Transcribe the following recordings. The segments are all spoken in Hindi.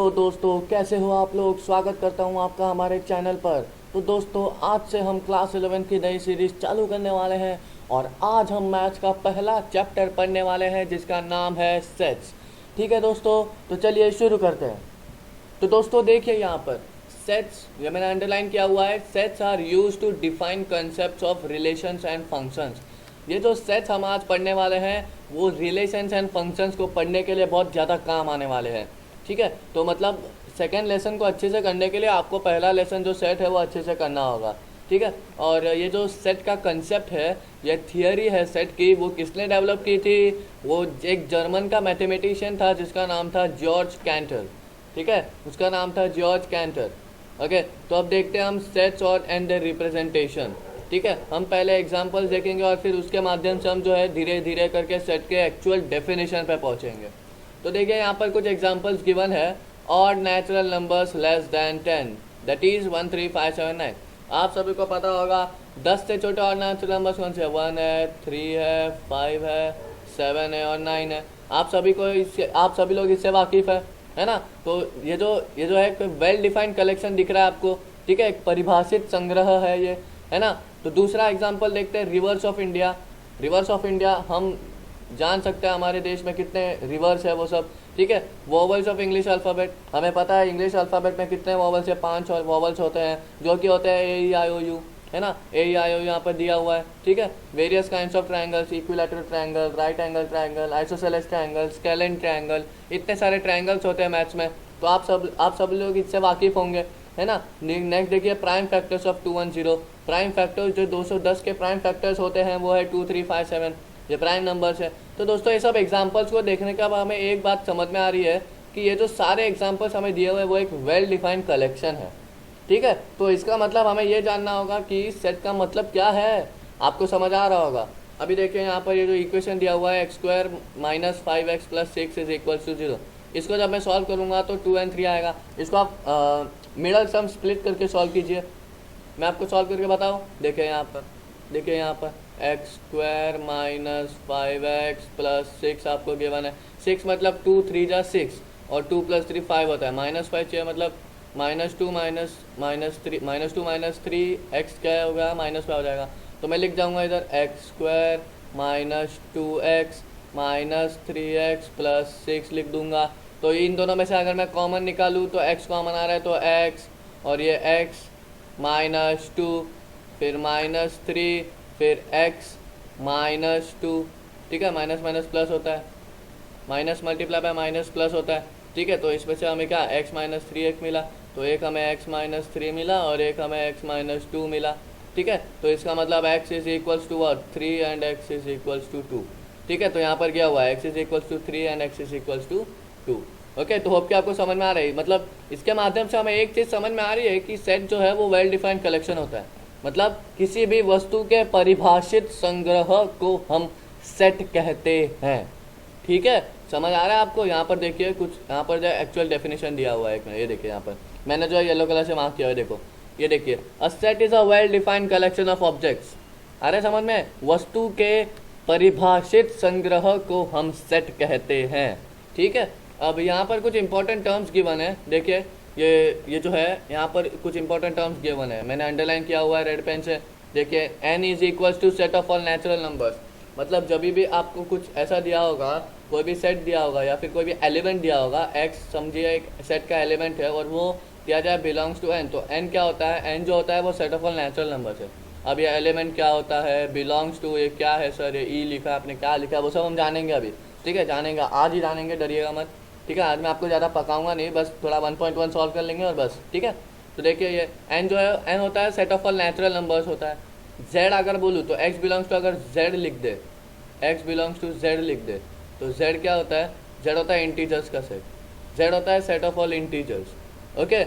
तो दोस्तों कैसे हो आप लोग। स्वागत करता हूं आपका हमारे चैनल पर। तो दोस्तों आज से हम क्लास 11 की नई सीरीज चालू करने वाले हैं और आज हम मैथ्स का पहला चैप्टर पढ़ने वाले हैं जिसका नाम है सेट्स। ठीक है दोस्तों, तो चलिए शुरू करते हैं। तो दोस्तों देखिए यहाँ पर सेट्स, ये मैंने अंडरलाइन किया हुआ है। Sets are use to define concept of relations and functions. ये जो सेट्स हम आज पढ़ने वाले हैं वो रिलेशंस एंड फंक्शंस को पढ़ने के लिए बहुत ज़्यादा काम आने वाले हैं। ठीक है, तो मतलब सेकेंड लेसन को अच्छे से करने के लिए आपको पहला लेसन जो सेट है वो अच्छे से करना होगा। ठीक है, और ये जो सेट का कंसेप्ट है, ये थियरी है सेट की, वो किसने डेवलप की थी? वो एक जर्मन का मैथमेटिशियन था जिसका नाम था जॉर्ज कैंटर। ठीक है, उसका नाम था जॉर्ज कैंटर। ओके, तो अब देखते हैं हम सेट्स और एंड रिप्रेजेंटेशन। ठीक है, हम पहले एग्जांपल्स देखेंगे और फिर उसके माध्यम से हम जो है धीरे धीरे करके सेट के एक्चुअल डेफिनेशन पे पहुंचेंगे। तो देखिए यहाँ पर कुछ एग्जांपल्स गिवन है। Odd natural numbers less than 10 that is 1 3 5 7 9। आप सभी को पता होगा 10 से छोटे ऑड नेचुरल नंबर्स कौन से? 1 है, 3 है, 5 है, 7 है और 9 है। आप सभी लोग इससे वाकिफ है ना। तो ये जो है एक वेल डिफाइंड कलेक्शन दिख रहा है आपको। ठीक है, एक परिभाषित संग्रह है ये, है ना। तो दूसरा एग्जाम्पल देखते हैं, reverse of India. Reverse of India हम जान सकते हैं हमारे देश में कितने रिवर्स है वो सब। ठीक है, वोवल्स ऑफ इंग्लिश अल्फ़ाबेट, हमें पता है इंग्लिश अल्फ़ाबेट में कितने वोवल्स है? 5 वोवल्स होते हैं जो कि होते हैं ए ई आई ओ यू, है ना। ए ई आई ओ यहाँ पर दिया हुआ है। ठीक है, various kinds of triangles, equilateral triangle, right angle triangle, isosceles triangle, scalene triangle, इतने सारे ट्रायंगल्स होते हैं मैथ्स में। तो आप सब लोग इससे वाकिफ होंगे, है ना। नेक्स्ट देखिए prime factors of 210। Prime factors जो 210 के प्राइम फैक्टर्स होते हैं वो है 2 3 5 7, ये प्राइम नंबर्स है। तो दोस्तों ये सब एग्जांपल्स को देखने के बाद हमें एक बात समझ में आ रही है कि ये जो सारे एग्जांपल्स हमें दिए हुए हैं वो एक वेल डिफाइंड कलेक्शन है। ठीक है, तो इसका मतलब हमें ये जानना होगा कि सेट का मतलब क्या है। आपको समझ आ रहा होगा। अभी देखिए यहाँ पर ये जो इक्वेशन दिया हुआ है x² - 5x + 6 = 0, इसको जब मैं सॉल्व करूँगा तो 2 और 3 आएगा। इसको आप मिडल सम स्प्लिट करके सॉल्व कीजिए। मैं आपको सॉल्व करके बताऊँ। देखिए यहाँ पर x² - 5x + 6 आपको गिवन है। 6 मतलब 2 3 जा 6 और 2 + 3 5 होता है। -5 चाहिए मतलब -2 - 3 x क्या होगा? -5 हो जाएगा। तो मैं लिख जाऊँगा इधर x² - 2x - 3x + 6 लिख दूंगा। तो इन दोनों में से अगर मैं कॉमन निकालूँ तो x कॉमन आ रहा है, तो x और ये x -2 फिर -3 फिर x -2। ठीक है, माइनस माइनस प्लस होता है, minus multiply by minus plus होता है। ठीक है, तो इसमें से हमें क्या x - 3 मिला, तो एक हमें x - 3 मिला और एक हमें x - 2 मिला। ठीक है, तो इसका मतलब x = 3 एंड x = 2। ठीक है, तो यहाँ पर क्या हुआ, x = 3 एंड x = 2। ओके, तो होप कि आपको समझ में आ रही है। मतलब इसके माध्यम से हमें एक चीज़ समझ में आ रही है कि सेट जो है वो वेल डिफाइंड कलेक्शन होता है। मतलब किसी भी वस्तु के परिभाषित संग्रह को हम सेट कहते हैं। ठीक है, समझ आ रहा है आपको। यहाँ पर देखिए कुछ, यहाँ पर जो एक्चुअल डेफिनेशन दिया हुआ है, ये देखिए यहाँ पर मैंने जो येलो कलर से मार्क किया है, देखो ये देखिए, a set is a well defined collection of objects. अरे समझ में, वस्तु के परिभाषित संग्रह को हम सेट कहते हैं। ठीक है, अब यहाँ पर कुछ इंपॉर्टेंट टर्म्स गिवन है। देखिए ये जो है यहाँ पर कुछ इंपॉर्टेंट टर्म्स गिवन है, मैंने अंडरलाइन किया हुआ है रेड पेन से। देखिए n = set of all natural numbers. मतलब जब भी आपको कुछ ऐसा दिया होगा, कोई भी सेट दिया होगा या फिर कोई भी एलिमेंट दिया होगा, x समझिए एक सेट का एलिमेंट है और वो दिया जाए बिलोंग्स टू n, तो n क्या होता है? n जो होता है वो set of all natural numbers है। अब ये एलिमेंट क्या होता है, बिलोंग्स टू, ये क्या है सर? ये ई लिखा, आपने क्या लिखा, वो सब हम जानेंगे अभी। ठीक है, जानेंगे, आज ही जानेंगे, डरिएगा मत। ठीक है, आज मैं आपको ज़्यादा पकाऊंगा नहीं, बस थोड़ा 1.1 सॉल्व कर लेंगे और बस। ठीक है, तो देखिए ये n जो है, n होता है set of all natural numbers होता है। z अगर बोलूँ तो x बिलोंग्स टू, अगर z लिख दे, x बिलोंग्स टू z लिख दे, तो z क्या होता है? z होता है इंटीजर्स का सेट, z होता है set of all integers. Okay,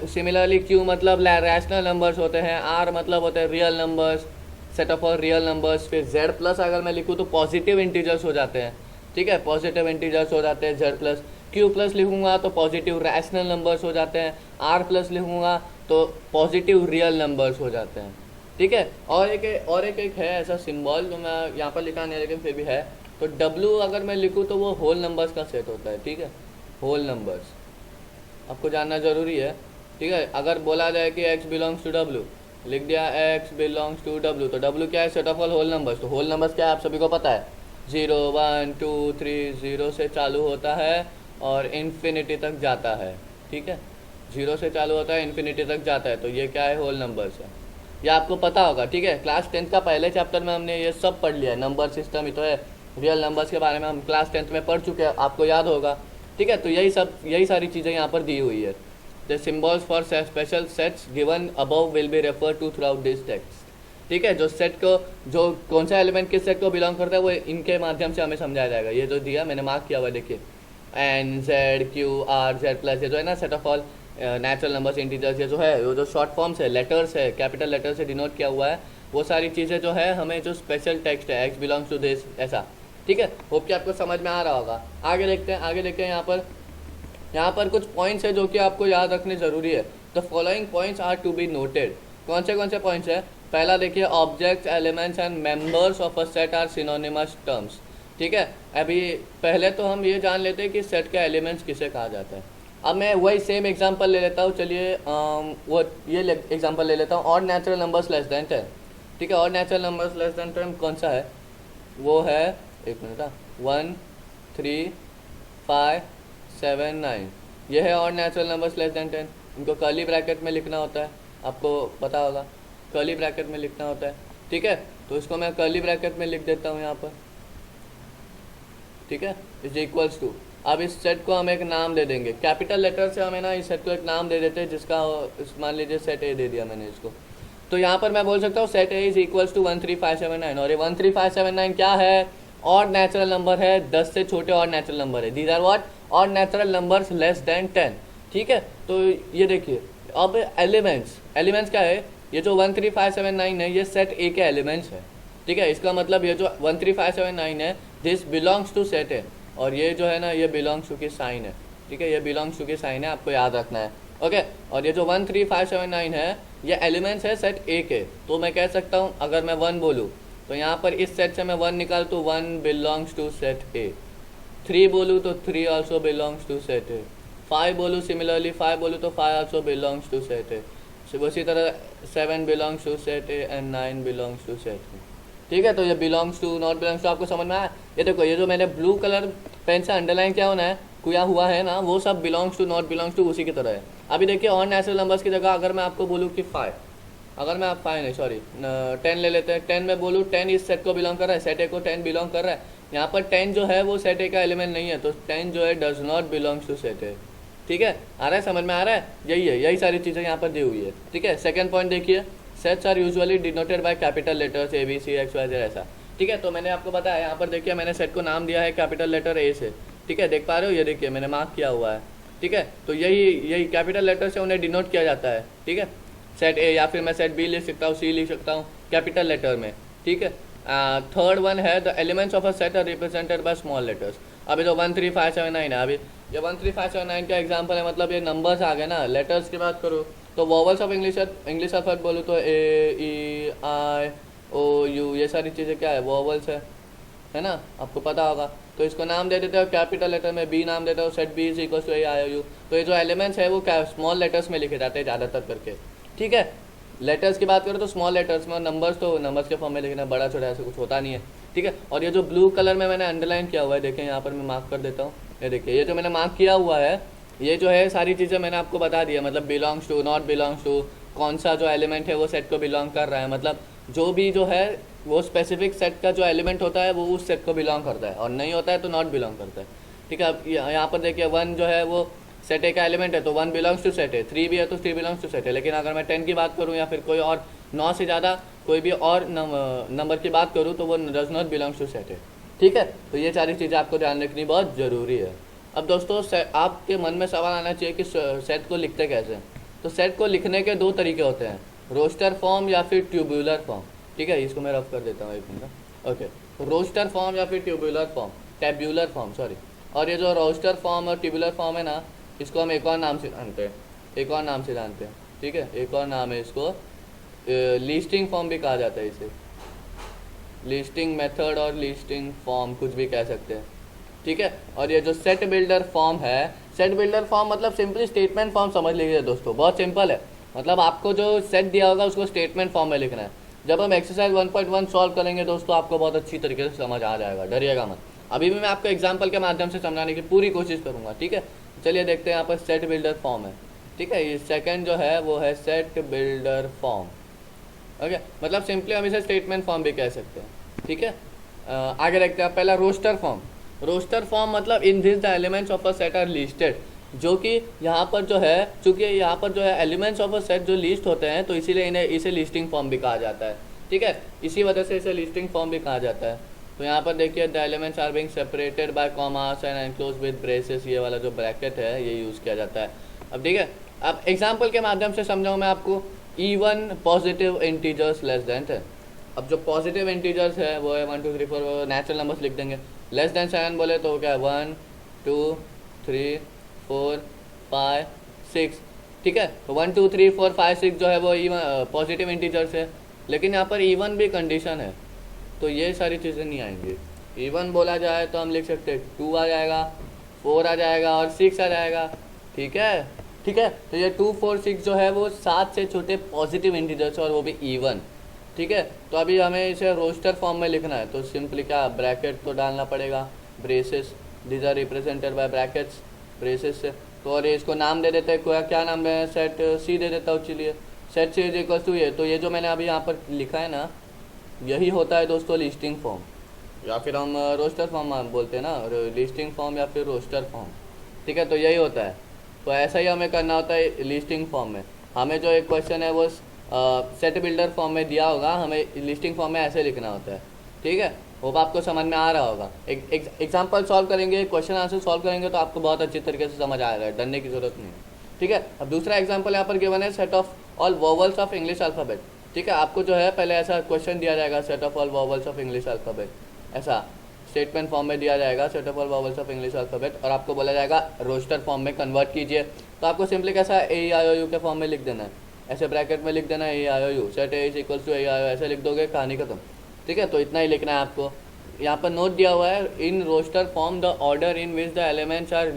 similarly q मतलब रैशनल नंबर्स होते हैं, r मतलब होते हैं real numbers, set of all real numbers. फिर z प्लस अगर मैं लिखूँ तो पॉजिटिव इंटीजर्स हो जाते हैं। ठीक है, पॉजिटिव इंटीजर्स हो जाते हैं z प्लस। q प्लस लिखूंगा तो पॉजिटिव रैशनल नंबर्स हो जाते हैं, r प्लस लिखूंगा तो पॉजिटिव रियल नंबर्स हो जाते हैं। ठीक है, और एक है ऐसा सिंबल जो मैं यहाँ पर लिखा नहीं लेकिन फिर भी है, तो w अगर मैं लिखूँ तो वो होल नंबर्स का सेट होता है। ठीक है, होल नंबर्स। आपको जानना ज़रूरी है। ठीक है, अगर बोला जाए कि x बिलोंग्स टू w, लिख दिया x बिलोंग्स टू w, तो w क्या है? Set of all whole numbers. तो होल नंबर्स क्या है आप सभी को पता है, 0 1 2 3, 0 से चालू होता है और इन्फिनिटी तक जाता है। ठीक है, 0 से चालू होता है, इन्फिनिटी तक जाता है, तो ये क्या है? होल नंबर्स है। ये आपको पता होगा। ठीक है, क्लास 10th का पहले चैप्टर में हमने ये सब पढ़ लिया है, नंबर सिस्टम ही तो है, रियल नंबर्स के बारे में हम क्लास 10th में पढ़ चुके हैं, आपको याद होगा। ठीक है, तो यही सारी चीज़ें यहाँ पर दी हुई है। The symbols for special sets given above will be refer to throughout this text. ठीक है, जो सेट को, जो कौन सा एलिमेंट किस सेट को बिलोंग करता है वो इनके माध्यम से हमें समझाया जाएगा। ये जो दिया मैंने मार्क किया हुआ देखिए, N Z Q R Z plus, ये जो है ना set of all natural numbers integers, ये जो है वो जो शॉर्ट फॉर्म्स है, लेटर्स है, कैपिटल लेटर से डिनोट किया हुआ है, वो सारी चीज़ें जो है हमें जो स्पेशल टेक्स्ट है एक्स बिलोंग्स टू दिस ऐसा। ठीक है, होप कि आपको समझ में आ रहा होगा। आगे देखते हैं, यहाँ पर कुछ पॉइंट्स है जो कि आपको याद रखने ज़रूरी है। The following points are to be noted. कौन से पॉइंट्स है? पहला देखिए, objects elements and members of a set are synonymous terms. ठीक है, अभी पहले तो हम ये जान लेते हैं कि सेट के एलिमेंट्स किसे कहा जाता है। अब मैं वही सेम एग्जांपल ले लेता हूँ, चलिए वो ये एग्जांपल ले लेता हूँ, odd natural numbers less than 10। ठीक है, odd natural numbers less than 10 कौन सा है? वो है, एक मिनट, 1 3 5 7 9, ये है odd natural numbers less than 10। इनको कर्ली ब्रैकेट में लिखना होता है, आपको पता होगा, कर्ली ब्रैकेट में लिखना होता है। ठीक है, तो इसको मैं कर्ली ब्रैकेट में लिख देता हूँ यहाँ पर। ठीक है, इज इक्वल्स टू, अब इस सेट को हम एक नाम दे देंगे, कैपिटल लेटर से हमें ना इस सेट को एक नाम दे देते हैं, जिसका मान लीजिए सेट ए दे दिया मैंने इसको। तो यहाँ पर मैं बोल सकता हूँ set A is equals to 1 3 5 7 9, और ये 1 3 5 7 9 क्या है? ऑड नेचुरल नंबर है, 10 से छोटे ऑड नेचुरल नंबर है। These are what? Odd natural numbers less than 10। ठीक है, तो ये देखिए, अब एलिमेंट्स क्या है? ये जो 1 3 5 7 9 है, ये सेट ए के एलिमेंट्स है। ठीक है, इसका मतलब ये जो 1 3 5 7 9 है, this belongs to set A, और ये जो है ना, ये बिलोंग्स टू की साइन है। ठीक है, ये बिलोंग्स टू की साइन है, आपको याद रखना है। ओके, और ये जो 1 3 5 7 9 है, ये एलिमेंट्स है सेट ए के। तो मैं कह सकता हूँ, अगर मैं 1 बोलूँ तो यहाँ पर इस सेट से मैं 1 निकाल तो 1 बिलोंग्स टू सेट ए। 3 बोलूँ तो 3 also belongs to set A. 5 बोलूँ, सिमिलरली 5 बोलूँ तो 5 also belongs to set A. उसी तरह 7 belongs to set A and 9 belongs to set A. ठीक है, तो ये belongs to, not belongs to आपको समझ में आया? ये देखो, ये जो मैंने ब्लू कलर पेन से अंडरलाइन किया हुआ है ना, वो सब belongs to, not belongs to उसी की तरह है। अभी देखिए, ऑड नेचुरल नंबर्स की जगह अगर मैं आपको बोलूँ कि 5, अगर मैं आप 5 नहीं, सॉरी 10 ले लेते हैं, 10 में बोलूँ 10 इस सेट को बिलोंग कर रहा है, सेट ए को 10 बिलोंग कर रहा है। यहाँ पर 10 जो है वो सेट ए का एलिमेंट नहीं है, तो 10 जो है does not belongs to set A. ठीक है, आ रहा है, समझ में आ रहा है? यही सारी चीज़ें यहाँ पर दी हुई है। ठीक है, सेकंड पॉइंट देखिए, sets are usually denoted by capital letters A B C X Y Z ऐसा। ठीक है, तो मैंने आपको बताया, यहाँ पर देखिए मैंने सेट को नाम दिया है कैपिटल लेटर ए से। ठीक है, देख पा रहे हो, ये देखिए मैंने मार्क किया हुआ है। ठीक है, तो यही कैपिटल लेटर से उन्हें डिनोट किया जाता है। ठीक है, सेट ए, या फिर मैं सेट बी लिख सकता हूँ, सी लिख सकता हूँ कैपिटल लेटर में। ठीक है, थर्ड वन है, the elements of a set are represented by small letters. अभी तो 1 3 5 7 9 है, अभी ये 1 3 5 7 9 का एग्जाम्पल है, मतलब ये नंबर्स आ गए ना। लेटर्स की बात करूँ तो वॉवल्स ऑफ इंग्लिश अल्फाबेट बोलूँ तो ए ई आई ओ यू, ये सारी चीज़ें क्या है? वॉवल्स है ना, आपको पता होगा। तो इसको नाम दे देते हो कैपिटल लेटर में, बी नाम देते हो, set B is equal to A I O U. तो ये जो एलिमेंट्स है वो स्मॉल लेटर्स में लिखे जाते हैं ज़्यादातर करके। ठीक है, लेटर्स की बात करो तो स्मॉल लेटर्स में, नंबर्स तो नंबर्स के फॉर्म में लिखना, बड़ा छोटा ऐसा कुछ होता नहीं है। ठीक है, और ये जो ब्लू कलर में मैंने अंडरलाइन किया हुआ है, देखें यहाँ पर मैं मार्क कर देता हूँ, ये देखिए, ये जो मैंने मार्क किया हुआ है, ये जो है सारी चीज़ें मैंने आपको बता दिया, मतलब belongs to, not belongs to, कौन सा जो एलिमेंट है वो सेट को बिलोंग कर रहा है, मतलब जो भी जो है वो स्पेसिफिक सेट का जो एलिमेंट होता है वो उस सेट को बिलोंग करता है, और नहीं होता है तो नॉट बिलोंग करता है। ठीक है, अब यहाँ पर देखिए 1 जो है वो सेट ए का एलिमेंट है, तो 1 बिलोंग्स टू सेट ए, 3 भी है तो 3 बिलोंग्स टू सेट ए। लेकिन अगर मैं 10 की बात करूँ या फिर कोई और 9 से ज़्यादा कोई भी और नंबर की बात करूँ तो वो does not belongs to set A. ठीक है, तो ये सारी चीज़ें आपको ध्यान रखनी बहुत ज़रूरी है। अब दोस्तों, आपके मन में सवाल आना चाहिए कि सेट को लिखते कैसे हैं। तो सेट को लिखने के 2 तरीके होते हैं, रोस्टर फॉर्म या फिर ट्यूबुलर फॉर्म। ठीक है, इसको मैं रफ कर देता हूँ एक मिनट। ओके, रोस्टर फॉर्म या फिर tubular form, tabular form sorry. और ये जो रोस्टर फॉर्म और ट्यूबुलर फॉर्म है ना, इसको हम एक और नाम से जानते हैं, ठीक है, एक और नाम है इसको, लिस्टिंग फॉर्म भी कहा जाता है इसे, लिस्टिंग मेथड और लिस्टिंग फॉर्म कुछ भी कह सकते हैं। ठीक है, और ये जो सेट बिल्डर फॉर्म है, सेट बिल्डर फॉर्म मतलब सिंपली स्टेटमेंट फॉर्म समझ लीजिए दोस्तों, बहुत सिंपल है। मतलब आपको जो सेट दिया होगा उसको स्टेटमेंट फॉर्म में लिखना है। जब हम एक्सरसाइज 1.1 सॉल्व करेंगे दोस्तों आपको बहुत अच्छी तरीके से समझ आ जाएगा, डरिएगा मत। अभी भी मैं आपको एग्जाम्पल के माध्यम से समझाने की पूरी कोशिश करूँगा, ठीक है। चलिए देखते हैं, यहाँ पर सेट बिल्डर फॉर्म है, ठीक है। ये सेकंड जो है वो है सेट बिल्डर फॉर्म, ओके। मतलब सिंपली हम इसे स्टेटमेंट फॉर्म भी कह सकते हैं, ठीक है। आगे देखते हैं पहला रोस्टर फॉर्म। रोस्टर फॉर्म मतलब in this the elements of a set are listed, जो कि यहाँ पर जो है, चूंकि यहाँ पर जो है एलिमेंट्स ऑफ अ सेट जो लिस्ट होते हैं तो इसीलिए इसे लिस्टिंग फॉर्म भी कहा जाता है, ठीक है। इसी वजह से इसे लिस्टिंग फॉर्म भी कहा जाता है। तो यहाँ पर देखिए the elements are being separated by commas and enclose with braces, ये वाला जो ब्रैकेट है ये यूज़ किया जाता है। अब ठीक है, अब एग्जाम्पल के माध्यम से समझाऊँ मैं आपको। Even positive integers less than 10। अब जो पॉजिटिव इंटीजर्स है वो है 1 2 3 4, नेचुरल नंबर्स लिख देंगे। लेस देन 7 बोले तो क्या है 1 2 3 4 5 6, ठीक है। तो 1 2 3 4 5 6 जो है वो इवन पॉजिटिव इंटीजर्स है, लेकिन यहाँ पर इवन भी कंडीशन है तो ये सारी चीज़ें नहीं आएंगी। इवन बोला जाए तो हम लिख सकते हैं 2 आ जाएगा, 4 आ जाएगा और 6 आ जाएगा, ठीक है, ठीक है। तो ये 2 4 6 जो है वो 7 से छोटे पॉजिटिव इंटीजर्स और वो भी इवन, ठीक है। तो अभी हमें इसे रोस्टर फॉर्म में लिखना है तो सिंपली क्या ब्रैकेट तो डालना पड़ेगा, braces, these are represented by brackets, braces से। तो और इसको नाम दे देते हैं, क्या नाम है, सेट सी दे देता हूँ। चलिए set C is equal to ये, तो ये जो मैंने अभी यहाँ पर लिखा है ना यही होता है दोस्तों लिस्टिंग फॉर्म, या फिर हम रोस्टर फॉर्म बोलते हैं ना, लिस्टिंग फॉर्म या फिर रोस्टर फॉर्म, ठीक है। तो यही होता है। तो ऐसा ही हमें करना होता है लिस्टिंग फॉर्म में। हमें जो एक क्वेश्चन है वो सेट बिल्डर फॉर्म में दिया होगा, हमें लिस्टिंग फॉर्म में ऐसे लिखना होता है, ठीक है। होप आपको समझ में आ रहा होगा। एक एग्जाम्पल सॉल्व करेंगे, क्वेश्चन आंसर सॉल्व करेंगे तो आपको बहुत अच्छी तरीके से समझ आएगा, डरने की जरूरत नहीं है, ठीक है। अब दूसरा एग्जाम्पल यहाँ पर गिवन है set of all vowels of English alphabet, ठीक है। आपको जो है पहले ऐसा क्वेश्चन दिया जाएगा set of all vowels of English alphabet, ऐसा स्टेटमेंट फॉर्म में दिया जाएगा set of all vowels of English alphabet, और आपको बोला जाएगा रोस्टर फॉर्म में कन्वर्ट कीजिए। तो आपको सिंपली कैसा AEIOU के फॉर्म में लिख देना है, ऐसे ब्रैकेट में लिख देना है AEIOU, set A is equals to AEIOU, ऐसे लिख दोगे, कहानी खत्म, ठीक है। तो इतना ही लिखना है आपको। यहाँ पर नोट दिया हुआ है in roster form the order in which the elements are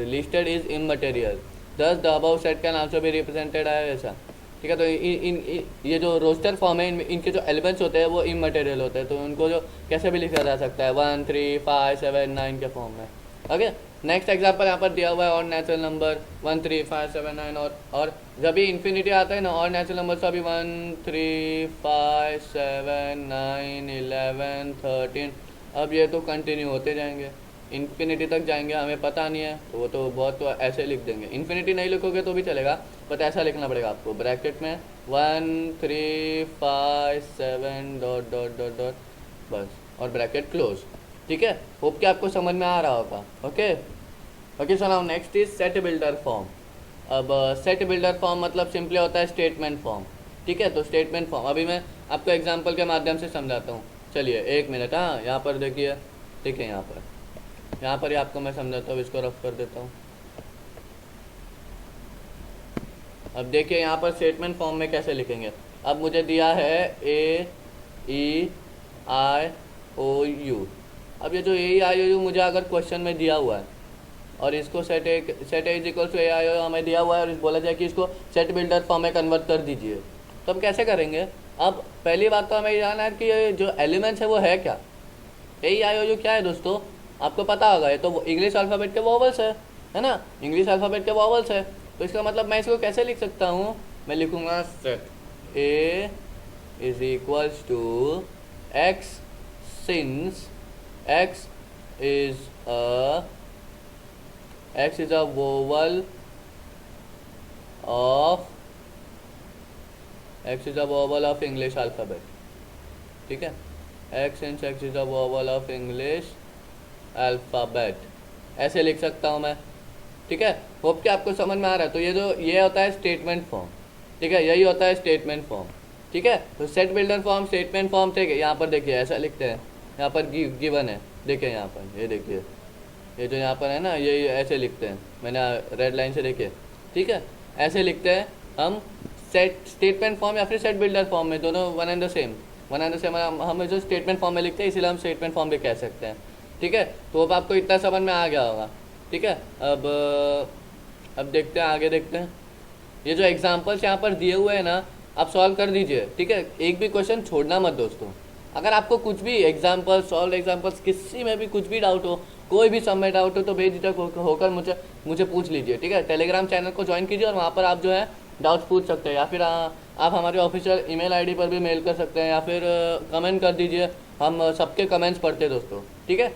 listed is immaterial, thus the above set can also be represented है, ऐसा, ठीक है। तो ये जो रोस्टर फॉर्म है इनके जो एलिमेंट्स होते हैं वो इमटेरियल होते हैं, तो उनको जो कैसे भी लिखा जा सकता है 1 3 5 7 9 के फॉर्म में, ओके। नेक्स्ट एग्जाम्पल यहाँ पर दिया हुआ है और नेचुरल नंबर 1 3 5 7 9, और जब भी इन्फिनिटी आता है ना और नेचुरल नंबर तो अभी 1 3 5 7 9 11 13, अब ये तो कंटिन्यू होते जाएंगे, इन्फिनिटी तक जाएंगे, हमें पता नहीं है तो वो तो बहुत तो ऐसे लिख देंगे। इन्फिनिटी नहीं लिखोगे तो भी चलेगा, बट ऐसा लिखना पड़ेगा आपको ब्रैकेट में 1 3 5 7 डॉट डॉट डॉट डॉट, बस, और ब्रैकेट क्लोज, ठीक है। होप कि आपको समझ में आ रहा होगा, okay okay. So now next is set builder form. अब सेट बिल्डर फॉर्म मतलब सिंपली होता है स्टेटमेंट फॉर्म, ठीक है। तो स्टेटमेंट फॉर्म अभी मैं आपको एग्जांपल के माध्यम से समझाता हूँ। चलिए एक मिनट, हाँ यहाँ पर देखिए, देखिए यहाँ पर ही आपको मैं समझाता हूँ, इसको रफ कर देता हूँ। अब देखिए यहाँ पर स्टेटमेंट फॉर्म में कैसे लिखेंगे। अब मुझे दिया है AEIOU। अब ये जो AEIOU मुझे अगर क्वेश्चन में दिया हुआ है और इसको set A is equal to AEIOU हमें दिया हुआ है और बोला जाए कि इसको सेट बिल्डर फॉर्म में कन्वर्ट कर दीजिए, तो हम कैसे करेंगे। अब पहली बात तो हमें ये जानना है कि ये जो एलिमेंट्स है वो है क्या। AEIOU क्या है दोस्तों, आपको पता होगा, ये तो इंग्लिश अल्फ़ाबेट के वोवल्स है ना, इंग्लिश अल्फ़ाबेट के वोवल्स है। तो इसका मतलब मैं इसको कैसे लिख सकता हूँ, मैं लिखूँगा set A is equals to X since X is a vowel of English alphabet, ठीक है। X since X is a vowel of English alphabet, ऐसे लिख सकता हूँ मैं, ठीक है। होप कि आपको समझ में आ रहा है। तो ये होता है स्टेटमेंट फॉर्म, ठीक है, यही होता है स्टेटमेंट फॉर्म, ठीक है। तो set builder form, statement form, ठीक है। यहाँ पर देखिए ऐसा लिखते हैं, यहाँ पर गिवन है, देखिए यहाँ पर, ये देखिए, ये जो यहाँ पर है ना ये ऐसे लिखते हैं, मैंने रेड लाइन से देखिए, ठीक है, ऐसे लिखते हैं हम स्टेटमेंट फॉर्म या फिर सेट बिल्डर फॉर्म में, दोनों वन एंड द सेम हम जो स्टेटमेंट फॉर्म में लिखते हैं इसलिए हम स्टेटमेंट फॉर्म भी कह सकते हैं, ठीक है। तो अब आपको इतना समझ में आ गया होगा, ठीक है। अब देखते हैं, आगे देखते हैं। ये जो एग्जाम्पल्स यहाँ पर दिए हुए हैं ना, आप सॉल्व कर दीजिए, ठीक है। एक भी क्वेश्चन छोड़ना मत दोस्तों। अगर आपको कुछ भी एग्जाम्पल्स, सॉल्व एग्जाम्पल्स, किसी में भी कुछ भी डाउट हो, कोई भी सब में डाउट हो, तो बेझिझक होकर मुझे पूछ लीजिए, ठीक है। टेलीग्राम चैनल को ज्वाइन कीजिए और वहाँ पर आप जो है डाउट्स पूछ सकते हैं, या फिर आप हमारे ऑफिशियल ईमेल आईडी पर भी मेल कर सकते हैं, या फिर कमेंट कर दीजिए। हम सबके कमेंट्स पढ़ते हैं दोस्तों, ठीक है।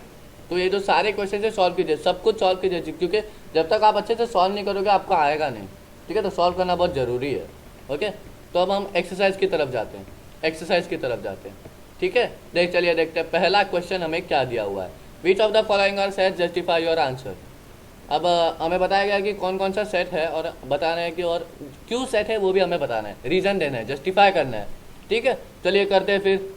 तो ये जो सारे क्वेश्चन है सॉल्व कीजिए, सब कुछ सॉल्व कीजिए, क्योंकि जब तक आप अच्छे से सॉल्व नहीं करोगे आपको आएगा नहीं, ठीक है। तो सॉल्व करना बहुत ज़रूरी है, ओके। तो अब हम एक्सरसाइज की तरफ जाते हैं, ठीक है। चलिए देखते हैं पहला क्वेश्चन हमें क्या दिया हुआ है। Which of the following are set, justify your answer. अब हमें बताया गया कि कौन कौन सा सेट है और बताना है कि और क्यों सेट है वो भी हमें बताना है, रीज़न देना है, जस्टिफाई करना है, ठीक है। चलिए करते हैं फिर।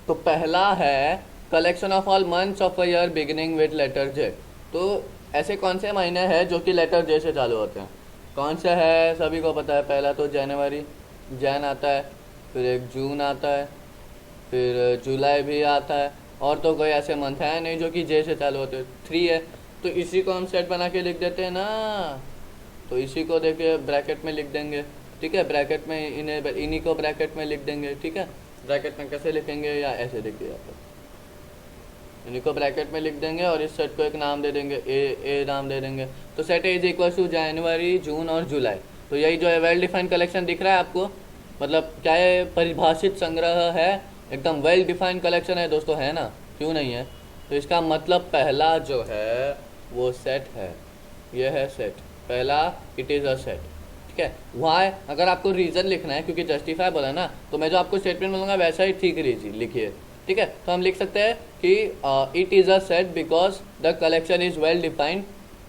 तो पहला है collection of all months of a year beginning with letter J. तो ऐसे कौन से महीने हैं जो कि लेटर जे से चालू होते हैं? कौन से है सभी को पता है। पहला तो जनवरी, जैन आता है, फिर एक जून आता है, फिर जुलाई भी आता है, और तो कोई ऐसे मंथ है नहीं जो कि जे से चालू होते हैं। 3 है, तो इसी को हम सेट बना के लिख देते हैं ना। तो इसी को देखिए ब्रैकेट में लिख देंगे, ठीक है। ब्रैकेट में इन्हीं को ब्रैकेट में लिख देंगे, ठीक है। ब्रैकेट में कैसे लिखेंगे, या ऐसे देखिए यहाँ पर, इन्हीं को ब्रैकेट में लिख देंगे और इस सेट को एक नाम दे देंगे, ए नाम दे देंगे। तो सेट इज इक्वल टू जनवरी, जून और जुलाई। तो यही जो है वेल डिफाइंड कलेक्शन दिख रहा है आपको, मतलब क्या है, परिभाषित संग्रह है, एकदम वेल डिफाइंड कलेक्शन है दोस्तों, है ना, क्यों नहीं है। तो इसका मतलब पहला जो है वो सेट है, यह है सेट पहला, इट इज़ अ सेट, ठीक है। वाई, अगर आपको रीज़न लिखना है, क्योंकि जस्टिफाई बोला ना, तो मैं जो आपको स्टेटमेंट बोलूँगा वैसा ही ठीक लिखिए, ठीक है। तो हम लिख सकते हैं कि it is a set because the collection is well defined,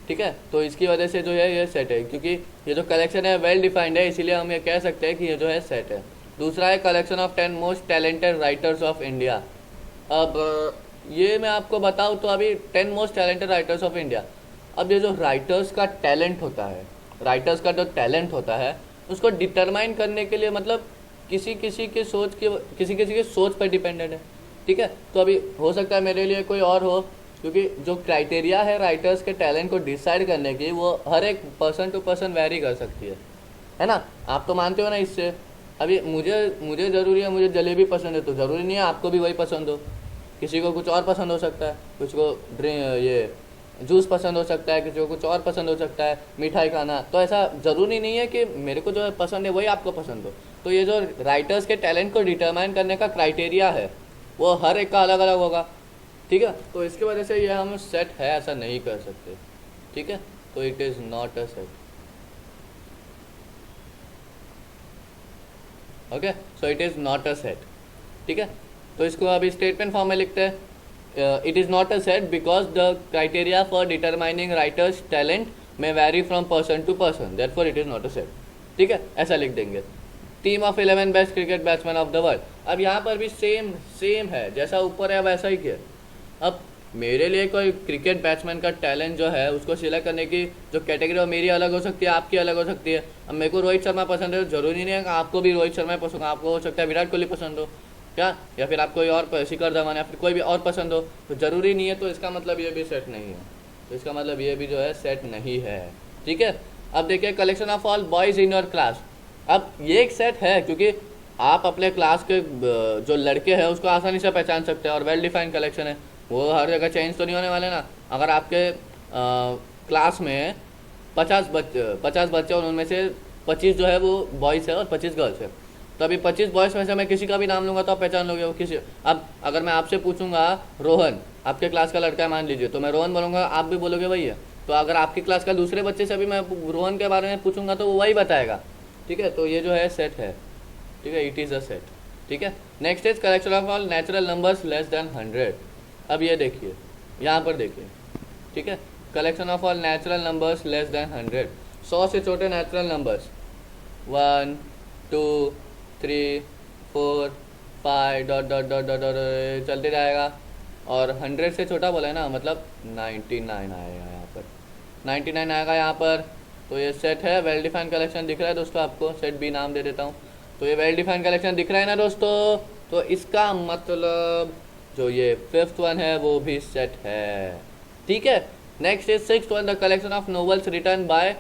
ठीक है। तो इसकी वजह से जो है ये सेट है, क्योंकि ये जो कलेक्शन है वेल डिफाइंड है, इसीलिए हम ये कह सकते हैं कि ये जो है सेट है। दूसरा है collection of 10 most talented writers of India. अब ये मैं आपको बताऊँ तो अभी 10 most talented writers of India, अब ये जो राइटर्स का टैलेंट होता है, राइटर्स का जो टैलेंट होता है उसको डिटरमाइन करने के लिए, मतलब किसी किसी की सोच पर डिपेंडेंट है, ठीक है। तो अभी हो सकता है मेरे लिए कोई और हो, क्योंकि जो क्राइटेरिया है राइटर्स के टैलेंट को डिसाइड करने की, वो हर एक पर्सन टू पर्सन वेरी कर सकती है ना। आप तो मानते हो ना इससे। अभी मुझे ज़रूरी है, मुझे जलेबी पसंद है, तो ज़रूरी नहीं है आपको भी वही पसंद हो। किसी को कुछ और पसंद हो सकता है, कुछ को ये जूस पसंद हो सकता है, किसी को कुछ और पसंद हो सकता है, मिठाई खाना। तो ऐसा ज़रूरी नहीं है कि मेरे को जो पसंद है वही आपको पसंद हो। तो ये जो राइटर्स के टैलेंट को डिटरमाइन करने का क्राइटेरिया है वो हर एक का अलग अलग होगा, ठीक है। तो इसकी वजह से ये हम सेट है ऐसा नहीं कर सकते, ठीक है। तो it is not a set, okay. So it is not a set, ठीक है। तो इसको अभी स्टेटमेंट फॉर्म में लिखते हैं, it is not a set because the criteria for determining writer's talent may vary from person to person, therefore it is not a set, ठीक है। ऐसा लिख देंगे। Team of 11 best cricket batsman of the world. अब यहाँ पर भी सेम है, जैसा ऊपर है वैसा ही किया। अब मेरे लिए कोई क्रिकेट बैट्समैन का टैलेंट जो है उसको सिलेक्ट करने की जो कैटेगरी है मेरी अलग हो सकती है, आपकी अलग हो सकती है। अब मेरे को रोहित शर्मा पसंद है, जरूरी नहीं है कि आपको भी रोहित शर्मा पसंद हो, आपको हो सकता है विराट कोहली पसंद हो क्या, या फिर आपको कोई और शिखर धवन या फिर कोई भी और पसंद हो, तो ज़रूरी नहीं है। तो इसका मतलब ये भी सेट नहीं है, तो इसका मतलब ये भी जो है सेट नहीं है, ठीक है। अब देखिए collection of all boys in your class. अब ये एक सेट है, क्योंकि आप अपने क्लास के जो लड़के हैं उसको आसानी से पहचान सकते हैं और वेल डिफाइंड कलेक्शन है, वो हर जगह चेंज तो नहीं होने वाले ना। अगर आपके क्लास में 50 बच्चे और उनमें से 25 जो है वो बॉयज़ है और 25 गर्ल्स है, तो अभी 25 बॉयज़ में से मैं किसी का भी नाम लूँगा तो आप पहचान लोगे वो किसी। अब अगर मैं आपसे पूछूंगा रोहन आपके क्लास का लड़का है मान लीजिए, तो मैं रोहन बोलूँगा, आप भी बोलोगे वही है। तो अगर आपकी क्लास का दूसरे बच्चे से भी मैं रोहन के बारे में पूछूंगा तो वो वही बताएगा, ठीक है। तो ये जो है सेट है, ठीक है, इट इज़ अ सेट, ठीक है। Next is collection of all natural numbers less then 100। अब ये देखिए, यहाँ पर देखिए, ठीक है, collection of all natural numbers less then 100। 100 से छोटे natural numbers 1 2 3 4 5 dot dot dot dot dot चलते जाएगा। और 100 से छोटा बोला है ना, मतलब 99 आएगा यहाँ पर, 99 आएगा यहाँ पर। तो ये सेट है, वेल डिफाइंड कलेक्शन दिख रहा है दोस्तों, आपको सेट बी नाम दे देता हूँ। तो ये वेल डिफाइंड कलेक्शन दिख रहा है ना दोस्तों, तो इसका मतलब जो ये 5th वन है वो भी सेट है, ठीक है। Next is sixth one, the collection of novels written by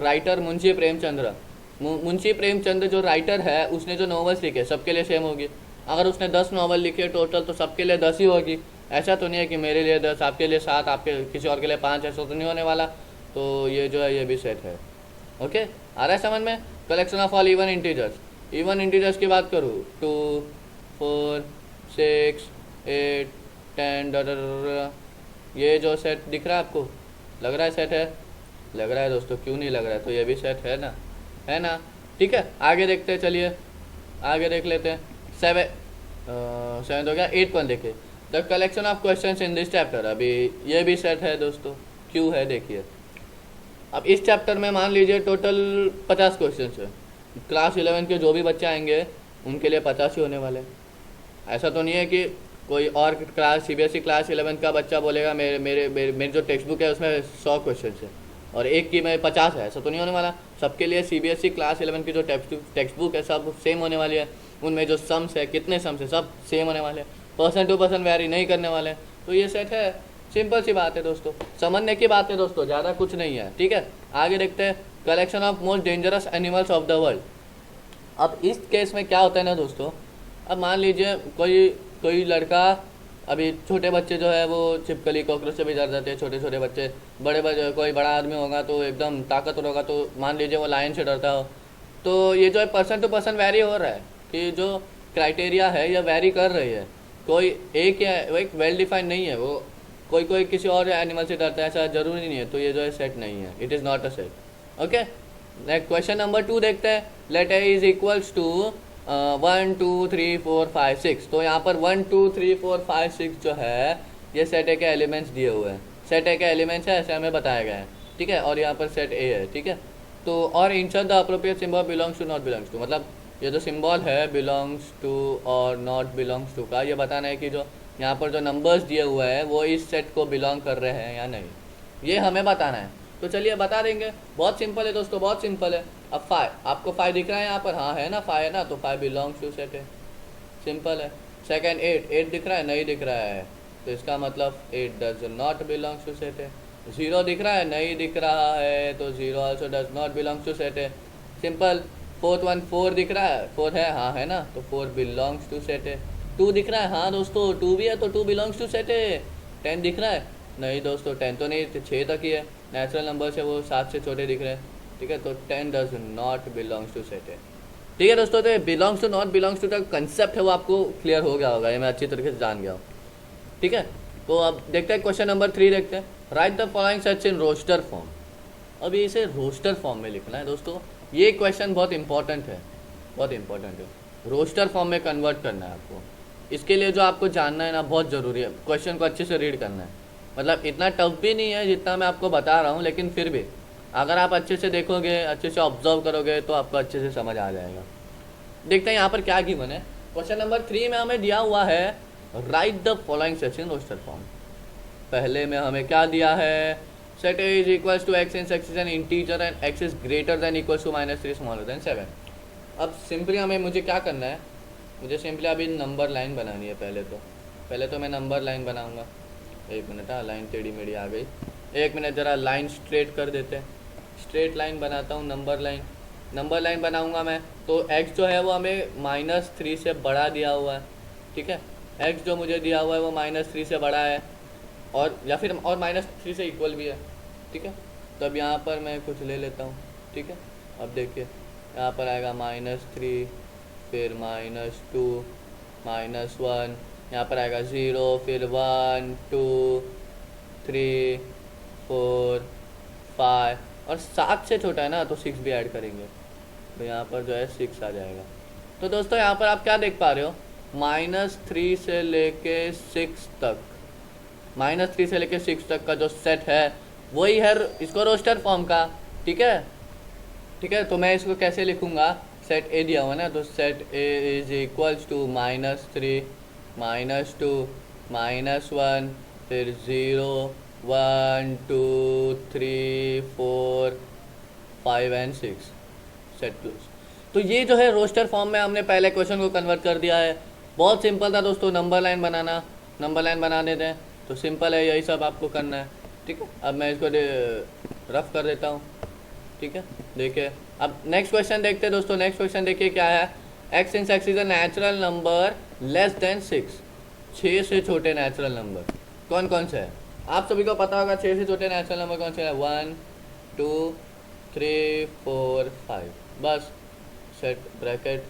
writer Munshi Premchandra. Munshi Premchandra जो राइटर है उसने जो नॉवेल्स लिखे सबके लिए सेम होगी। अगर उसने 10 नॉवल लिखे टोटल तो सबके लिए 10 ही होगी। ऐसा तो नहीं है कि मेरे लिए 10 आपके लिए 7 आपके किसी और के लिए 5, ऐसा तो नहीं होने वाला। तो ये जो है ये भी सेट है। ओके, आ रहा है समझ में। Collection of all even integers, even integers की बात करूँ 2 4 6 8 10 ये जो सेट दिख रहा है आपको, लग रहा है सेट है? लग रहा है दोस्तों, क्यों नहीं लग रहा है? तो ये भी सेट है ना, है ना। ठीक है, आगे देखते हैं, चलिए आगे देख लेते हैं। 7 हो गया। 8 पॉइंट देखिए, the collection of questions in this chapter. अभी ये भी सेट है दोस्तों, क्यों है देखिए। अब इस चैप्टर में मान लीजिए टोटल 50 क्वेश्चन है। क्लास 11 के जो भी बच्चे आएंगे उनके लिए 50 ही होने वाले। ऐसा तो नहीं है कि कोई और क्लास CBSE क्लास 11 का बच्चा बोलेगा मेरे जो टेक्स्ट बुक है उसमें 100 क्वेश्चन है और एक की में 50 है। ऐसा तो नहीं होने वाला। सबके लिए CBSE क्लास 11 की जो टेक्स्ट बुक है सब सेम होने वाली है। उनमें जो सम्स है, कितने सम्स है, सब सेम होने वाले हैं। पर्सन टू पर्सन वेरी नहीं करने वाले। तो ये सेट है, सिंपल सी बात है दोस्तों, समझने की बात है दोस्तों, ज़्यादा कुछ नहीं है। ठीक है, आगे देखते हैं। Collection of most dangerous animals of the world. अब इस केस में क्या होता है ना दोस्तों, अब मान लीजिए कोई लड़का, अभी छोटे बच्चे जो है वो छिपकली कॉकरोच से भी डर जाते हैं, छोटे छोटे बच्चे। कोई बड़ा आदमी होगा तो एकदम ताकतवर होगा तो मान लीजिए वो लायन से डरता हो। तो ये जो है पर्सन टू पर्सन वेरी हो रहा है कि जो क्राइटेरिया है ये वेरी कर रही है। कोई एक या एक वेल डिफाइंड नहीं है। वो कोई किसी और एनिमल से डरता है, ऐसा जरूरी नहीं है। तो ये जो है सेट नहीं है, it is not a set. Okay, next question number 2 देखते हैं। Let A is equals to 1 2 3 4 5 6। तो यहाँ पर 1 2 3 4 5 6 जो है ये सेट ए के एलिमेंट्स दिए हुए हैं। सेट ए के एलिमेंट्स है ऐसे हमें बताया गया है। ठीक है, और यहाँ पर सेट ए है। ठीक है, तो और insert the appropriate symbol belongs to not belongs to, मतलब ये जो सिंबल है बिलोंग्स टू और नॉट बिलोंग्स टू का ये बताना है कि जो यहाँ पर जो नंबर्स दिए हुए हैं वो इस सेट को बिलोंग कर रहे हैं या नहीं, ये हमें बताना है। तो चलिए बता देंगे, बहुत सिंपल है दोस्तों, बहुत सिंपल है। अब 5, आपको 5 दिख रहा है यहाँ पर? हाँ है ना, 5 है ना, तो 5 बिलोंग्स टू सेट है, सिंपल है। सेकेंड 8 दिख रहा है? नहीं दिख रहा है, तो इसका मतलब 8 does not belongs to set है। 0 दिख रहा है? नहीं दिख रहा है, तो 0 also does not belongs to set है, सिंपल। फोर्थ वन 4 दिख रहा है? 4 है, हाँ है ना, तो 4 बिलोंग्स टू सेट है। 2 दिख रहा है? हाँ दोस्तों 2 भी है, तो 2 बिलोंग्स टू सेट है। 10 दिख रहा है? नहीं दोस्तों 10 तो नहीं, 6 तक ही है। नेचुरल नंबर है वो 7 से छोटे दिख रहे हैं। ठीक है, तो 10 does not belongs to set है। ठीक है दोस्तों, तो belongs to not belongs to का कंसेप्ट है वो आपको क्लियर हो गया होगा, ये मैं अच्छी तरीके से जान गया हूँ। ठीक है, तो अब देखते हैं क्वेश्चन नंबर 3 देखते हैं। Write the following sets in roster form. अभी इसे रोस्टर फॉर्म में लिखना है दोस्तों, ये क्वेश्चन बहुत इंपॉर्टेंट है, बहुत इंपॉर्टेंट है। रोस्टर फॉर्म में कन्वर्ट करना है आपको। इसके लिए जो आपको जानना है ना बहुत ज़रूरी है, क्वेश्चन को अच्छे से रीड करना है। मतलब इतना टफ भी नहीं है जितना मैं आपको बता रहा हूँ, लेकिन फिर भी अगर आप अच्छे से देखोगे, अच्छे से ऑब्जर्व करोगे तो आपको अच्छे से समझ आ जाएगा। देखते हैं यहाँ पर क्या गिवन है। क्वेश्चन नंबर 3 में हमें दिया हुआ है write the following sets in roster form. पहले में हमें क्या दिया है, set A is equals to x in x is an integer and x is greater than equals to -3 smaller than 7। अब सिंपली मुझे क्या करना है, मुझे सिंपली अभी नंबर लाइन बनानी है। पहले तो मैं नंबर लाइन बनाऊंगा। 1 मिनट, हाँ लाइन टेढ़ी मेढ़ी आ गई। 1 मिनट, ज़रा लाइन स्ट्रेट कर देते हैं। स्ट्रेट लाइन बनाता हूँ, नंबर लाइन बनाऊंगा मैं। तो x जो है वो हमें -3 से बड़ा दिया हुआ है। ठीक है, x जो मुझे दिया हुआ है वो -3 से बड़ा है और या फिर और -3 से इक्वल भी है। ठीक है, तो अब यहाँ पर मैं कुछ ले लेता हूँ। ठीक है, अब देखिए यहाँ पर आएगा -3, फिर -2, -1, यहाँ पर आएगा 0, फिर 1 2 3 4 5 और 7 से छोटा है ना तो 6 भी ऐड करेंगे, तो यहाँ पर जो है 6 आ जाएगा। तो दोस्तों यहाँ पर आप क्या देख पा रहे हो, -3 से लेके 6 तक, -3 से लेके 6 तक का जो सेट है वही है इसको रोस्टर फॉर्म का। ठीक है, तो मैं इसको कैसे लिखूँगा, सेट ए दिया हुआ ना, तो set A is equals to -3 -2 -1 फिर 0 1 2 3 4 5 एंड 6 सेट क्लोज। तो ये जो है रोस्टर फॉर्म में हमने पहले क्वेश्चन को कन्वर्ट कर दिया है। बहुत सिंपल था दोस्तों, नंबर लाइन बना देते हैं, तो सिंपल है, यही सब आपको करना है। ठीक है, अब मैं इसको रफ कर देता हूँ। ठीक है, देखिए अब नेक्स्ट क्वेश्चन देखते हैं दोस्तों। नेक्स्ट क्वेश्चन देखिए क्या है। X in x is a natural number less than 6। 6 से छोटे नेचुरल नंबर कौन कौन से है? आप सभी को पता होगा 6 से छोटे नेचुरल नंबर कौन से हैं। 1 2 3 4 5। बस सेट ब्रैकेट,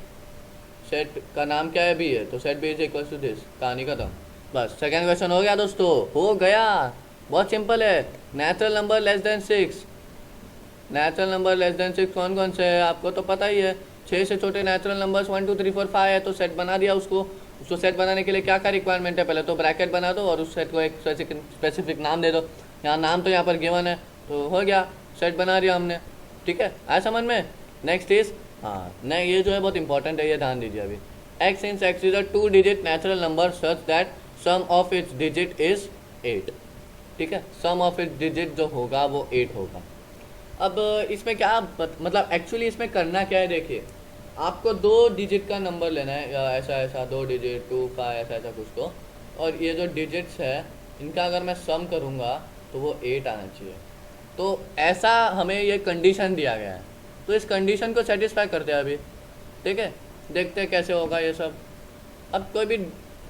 सेट का नाम क्या है? बी है, तो set B is equal to this, कहानी खत्म। बस सेकेंड क्वेश्चन हो गया दोस्तों, हो गया। बहुत सिंपल है। Natural number less than 6, natural number less than 6 कौन कौन से है आपको तो पता ही है। 6 से छोटे नेचुरल नंबर्स 1 2 3 4 5 है, तो सेट बना दिया उसको। उसको सेट बनाने के लिए क्या क्या रिक्वायरमेंट है? पहले तो ब्रैकेट बना दो और उस सेट को एक स्पेसिफिक नाम दे दो। यहाँ नाम तो यहाँ पर गिवन है, तो हो गया, सेट बना दिया हमने। ठीक है, आया समझ में? नेक्स्ट इज, हाँ नहीं, ये जो है बहुत इंपॉर्टेंट है, ये ध्यान दीजिए अभी। X in x is a 2 digit natural number such that sum of its digit is 8। ठीक है, सम ऑफ इट्स डिजिट जो होगा वो 8 होगा। अब इसमें क्या मतलब एक्चुअली इसमें करना क्या है? देखिए, आपको 2 डिजिट का नंबर लेना है, ऐसा ऐसा 2 डिजिट 2 5 ऐसा ऐसा कुछ तो, और ये जो डिजिट्स है इनका अगर मैं सम करूँगा तो वो 8 आना चाहिए। तो ऐसा हमें ये कंडीशन दिया गया है, तो इस कंडीशन को सेटिस्फाई करते हैं अभी। ठीक है, देखते हैं कैसे होगा ये सब। अब कोई भी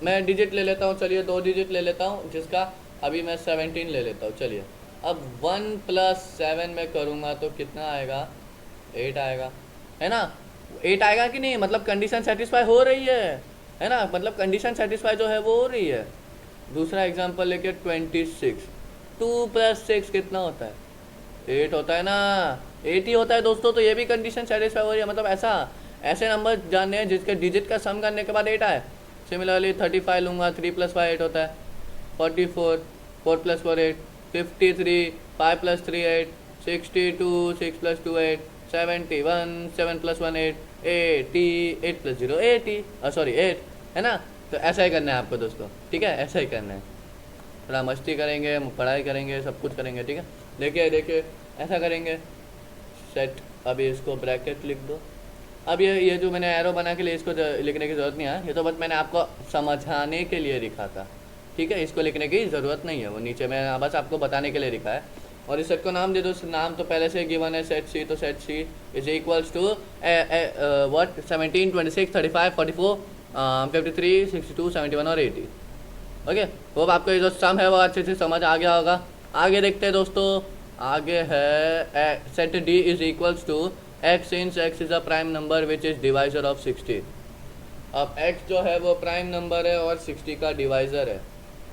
मैं डिजिट ले लेता हूँ, चलिए 2 डिजिट ले लेता हूँ, जिसका अभी मैं 17 ले लेता हूँ। चलिए, अब 1 + 7 में करूँगा तो कितना आएगा? 8 आएगा, है ना? 8 आएगा कि नहीं? मतलब कंडीशन सेटिस्फाई हो रही है ना? मतलब कंडीशन सेटिस्फाई जो है वो हो रही है। दूसरा एग्जांपल लेके 26, 2 + 6 कितना होता है? 8 होता है ना, 8 ही होता है दोस्तों। तो ये भी कंडीशन सेटिस्फाई हो रही है, मतलब ऐसे नंबर जानने हैं जिसके डिजिट का सम करने के बाद 8 आए। सिमिलरली 35 लूँगा, 3 + 5 8 होता है। 44, 4 + 4 8, 53, 5 + 3 8, 62, 6 + 2 8, 71, 7 + 1 8, 80, 8 + 0 80, सॉरी 8, है ना? तो ऐसा ही करना है आपको दोस्तों। ठीक है, ऐसा ही करना है। थोड़ा मस्ती करेंगे, पढ़ाई करेंगे, सब कुछ करेंगे। ठीक है, देखिए देखिए ऐसा करेंगे। सेट, अभी इसको ब्रैकेट लिख दो। अब ये जो मैंने एरो बना के लिए इसको लिखने की ज़रूरत नहीं है, ये तो बस मैंने आपको समझाने के लिए लिखा था। ठीक है, इसको लिखने की ज़रूरत नहीं है, वो नीचे मैं बस आपको बताने के लिए लिखा है। और इस सेट को नाम दे दो। नाम तो पहले से गिवन है, सेट सी। तो set C is equals to what 17 26 35 44 53 62 71 और 80। ओके, होप आपको ये जो सम है वो अच्छे से समझ आ गया होगा। आगे देखते हैं दोस्तों, आगे है set D is equals to x since x is a prime number which is divisor of 60। अब x जो है वो प्राइम नंबर है और 60 का डिवाइज़र है।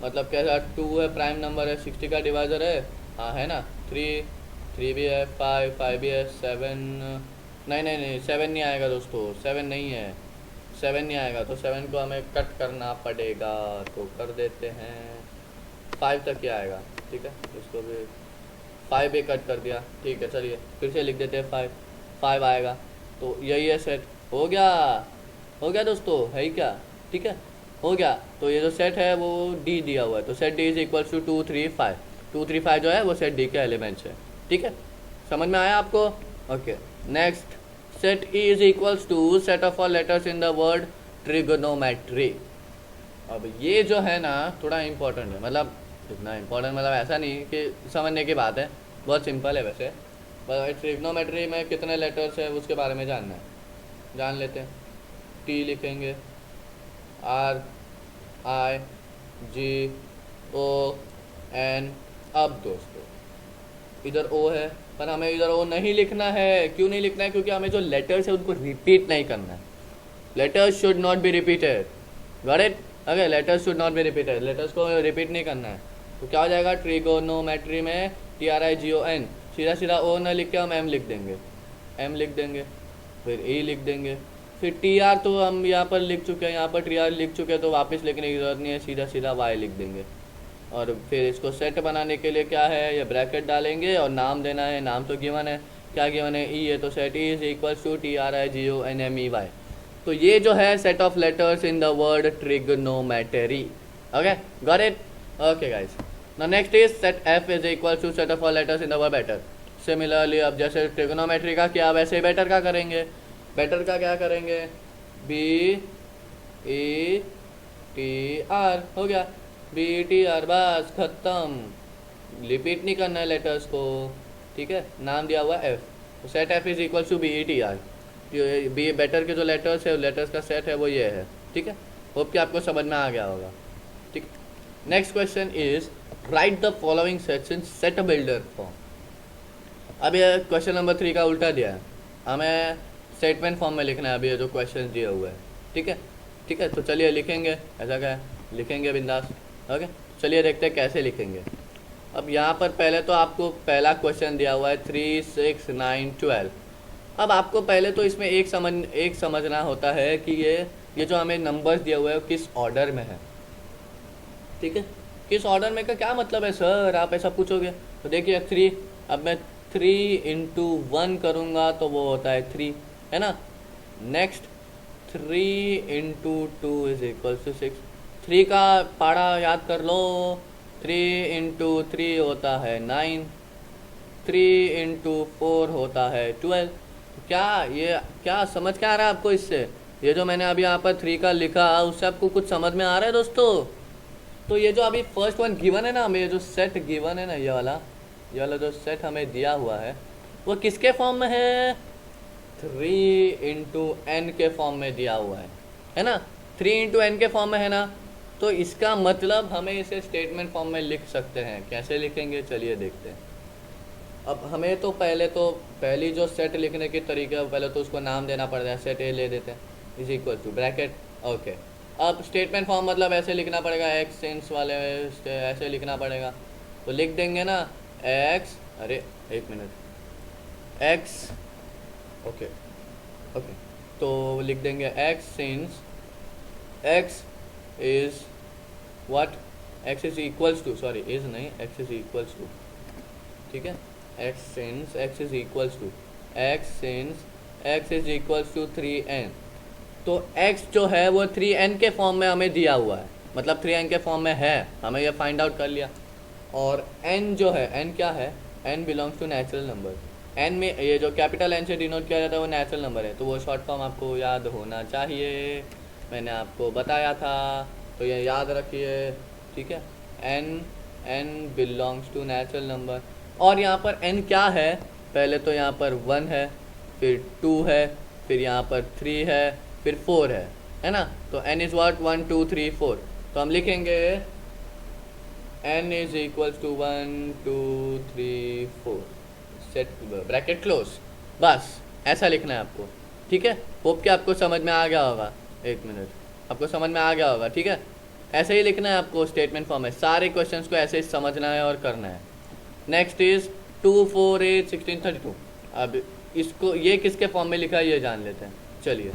मतलब कैसा? 2 है प्राइम नंबर है, 60 का डिवाइज़र है, हाँ है ना? 3 भी है, 5 भी है, 7 नहीं नहीं नहीं 7 नहीं आएगा दोस्तों, 7 नहीं है, 7 नहीं आएगा। तो 7 को हमें कट करना पड़ेगा, तो कर देते हैं 5 तक ही आएगा। ठीक है, इसको भी 5 भी कट कर दिया। ठीक है, चलिए फिर से लिख देते हैं 5 आएगा। तो यही है सेट। हो गया दोस्तों, है ही क्या? ठीक है, हो गया। तो ये जो सेट है वो डी दिया हुआ है, तो set D is equals to 2 3 5। 2 3 5 जो है वो सेट डी के एलिमेंट्स है। ठीक है, समझ में आया आपको? Okay, next, set E is equals to set of all letters in the word trigonometry. अब ये जो है ना थोड़ा इंपॉर्टेंट है, मतलब इतना इंपॉर्टेंट मतलब ऐसा नहीं कि समझने की बात है, बहुत सिंपल है वैसे। बस ट्रिग्नोमेट्री में कितने लेटर्स है उसके बारे में जानना है, जान लेते हैं। टी लिखेंगे, R I G O N। अब दोस्तों इधर O है, पर हमें इधर O नहीं लिखना है। क्यों नहीं लिखना है? क्योंकि हमें जो लेटर्स है उनको रिपीट नहीं करना है। Letters should not be repeated, got it? Okay, letters should not be repeated, letters को रिपीट नहीं करना है। तो क्या हो जाएगा? ट्रिगोनोमेट्री में TRIGON, सीधा सीधा O न लिख के हम M लिख देंगे, M लिख देंगे, फिर E लिख देंगे, फिर TR तो हम यहाँ पर लिख चुके हैं, यहाँ पर TR लिख चुके हैं, तो वापस लिखने की ज़रूरत नहीं है, सीधा सीधा Y लिख देंगे। और फिर इसको सेट बनाने के लिए क्या है, ये ब्रैकेट डालेंगे और नाम देना है। नाम तो गिवन है, क्या गिवन है? E है, तो set E is equals to TRIGONMEY। तो ये जो है set of letters in the word trigonometry. Okay, got it? Okay guys, now next is set F is equals to set of all letters in the word better. Similarly अब जैसे ट्रिग्नोमेट्री का किया वैसे बेटर का करेंगे। बेटर का क्या करेंगे? BETR हो गया, BETR, बस खत्म। रिपीट नहीं करना है लेटर्स को, ठीक है। नाम दिया हुआ एफ, तो set F is equal to B E T R, B better के जो लेटर्स है लेटर्स का सेट है वो ये है, ठीक है। होप कि आपको समझ में आ गया होगा, ठीक। Next question is right the following sets in set builder form. अब ये क्वेश्चन नंबर 3 का उल्टा दिया है, हमें स्टेटमेंट फॉर्म में लिखना है अभी ये जो क्वेश्चन दिया हुआ है, ठीक है। ठीक है, तो चलिए लिखेंगे, ऐसा क्या है, लिखेंगे बिंदास। ओके, चलिए देखते हैं कैसे लिखेंगे। अब यहाँ पर पहले तो आपको पहला क्वेश्चन दिया हुआ है 3, 6, 9, 12। अब आपको पहले तो इसमें एक समझना होता है कि ये जो हमें नंबर्स दिया हुआ है वो किस ऑर्डर में है, ठीक है। किस ऑर्डर में का क्या मतलब है सर, आप ऐसा पूछोगे। तो देखिए 3, अब मैं 3 इंटू 1 करूँगा तो वो होता है 3, है ना। Next 3 into 2 is equal to 6। 3 का पारा याद कर लो, 3 इंटू 3 होता है 9, 3 इंटू 4 होता है 12। क्या समझ क्या आ रहा है आपको इससे? ये जो मैंने अभी यहाँ पर 3 का लिखा उससे आपको कुछ समझ में आ रहा है दोस्तों? तो ये जो अभी फर्स्ट वन गिवन है ना हमें, ये जो सेट गिवन है ना, ये वाला जो सेट हमें दिया हुआ है वो किसके फॉर्म में है? 3 इंटू एन के फॉर्म में दिया हुआ है ना। 3 इंटू एन के फॉर्म में है ना, तो इसका मतलब हमें इसे स्टेटमेंट फॉर्म में लिख सकते हैं। कैसे लिखेंगे चलिए देखते हैं। अब हमें तो पहली जो सेट लिखने की तरीका है, पहले तो उसको नाम देना पड़ता है। सेट ए ले देते हैं, is equal to bracket, okay. अब स्टेटमेंट फॉर्म मतलब ऐसे लिखना पड़ेगा, एक्स सेंस वाले ऐसे लिखना पड़ेगा। तो लिख देंगे ना एक्स, अरे एक मिनट, एक्स, ओके, तो लिख देंगे x since x is what, x is equals to, sorry is नहीं, एक्स इज इक्वल्स टू, ठीक है। X since x is equals to, x since x is equals to 3n। तो x जो है वो 3n के फॉर्म में हमें दिया हुआ है, मतलब 3n के फॉर्म में है, हमें ये फाइंड आउट कर लिया। और n जो है, n क्या है, n belongs to natural number. n में ये जो कैपिटल n से डिनोट किया जाता है वो नेचुरल नंबर है, तो वो शॉर्ट फॉर्म आपको याद होना चाहिए, मैंने आपको बताया था, तो ये याद रखिए, ठीक है। n belongs to natural number. और यहाँ पर n क्या है, पहले तो यहाँ पर 1 है, फिर 2 है, फिर यहाँ पर 3 है, फिर 4 है ना। तो n इज़ व्हाट, 1 2 3 4। तो हम लिखेंगे n is equals to 1 2 3 4, set bracket close. बस ऐसा लिखना है आपको, ठीक है। होप कि आपको समझ में आ गया होगा, एक मिनट, आपको समझ में आ गया होगा, ठीक है। ऐसे ही लिखना है आपको स्टेटमेंट फॉर्म में, सारे क्वेश्चंस को ऐसे ही समझना है और करना है। Next is 2 4 8 16 32। अब इसको ये किसके फॉर्म में लिखा है ये जान लेते हैं, चलिए।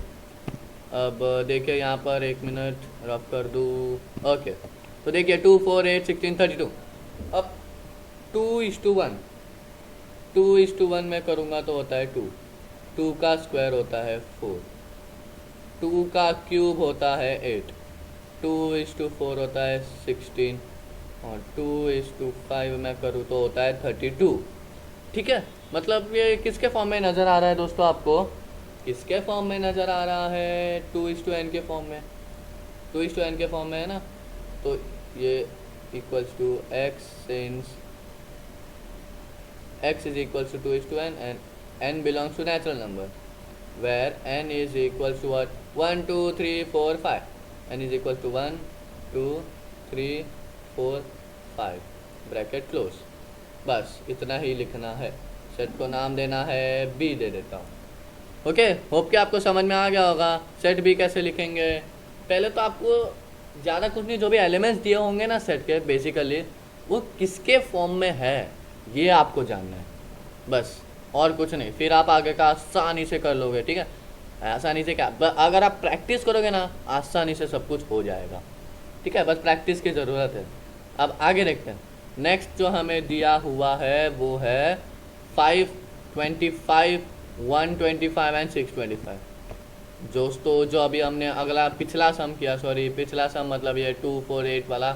अब देखिए यहाँ पर, एक मिनट रफ कर दूँ, ओके। तो देखिए 2 4 8 16 32। अब 2:1, 2:1 में करूँगा तो होता है 2, 2 का स्क्वायर होता है 4, 2 का क्यूब होता है 8, 2:4 होता है 16, और 2:5 में करूँ तो होता है 32, ठीक है। मतलब ये किसके फॉर्म में नज़र आ रहा है दोस्तों आपको? किसके फॉर्म में नज़र आ रहा है? 2:n के फॉर्म में, 2:n के फॉर्म में है ना। तो ये equals to x since x is equals to 2:n and n belongs to natural number where n is equals to what, 1 2 3 4 5, n is equals to 1 2 3 4 5 bracket close. बस इतना ही लिखना है, सेट को नाम देना है b दे देता हूँ, ओके। होप कि आपको समझ में आ गया होगा। सेट b कैसे लिखेंगे, पहले तो आपको ज़्यादा कुछ नहीं, जो भी एलिमेंट्स दिए होंगे ना सेट के, बेसिकली वो किसके फॉर्म में है ये आपको जानना है, बस और कुछ नहीं। फिर आप आगे का आसानी से कर लोगे, ठीक है। आसानी से क्या, अगर आप प्रैक्टिस करोगे ना आसानी से सब कुछ हो जाएगा, ठीक है। बस प्रैक्टिस की ज़रूरत है। अब आगे देखते हैं। नेक्स्ट जो हमें दिया हुआ है वो है 5 25 125 एंड 625। दोस्तों जो अभी हमने अगला पिछला सम किया, सॉरी पिछला सम मतलब ये 2 4 8 वाला,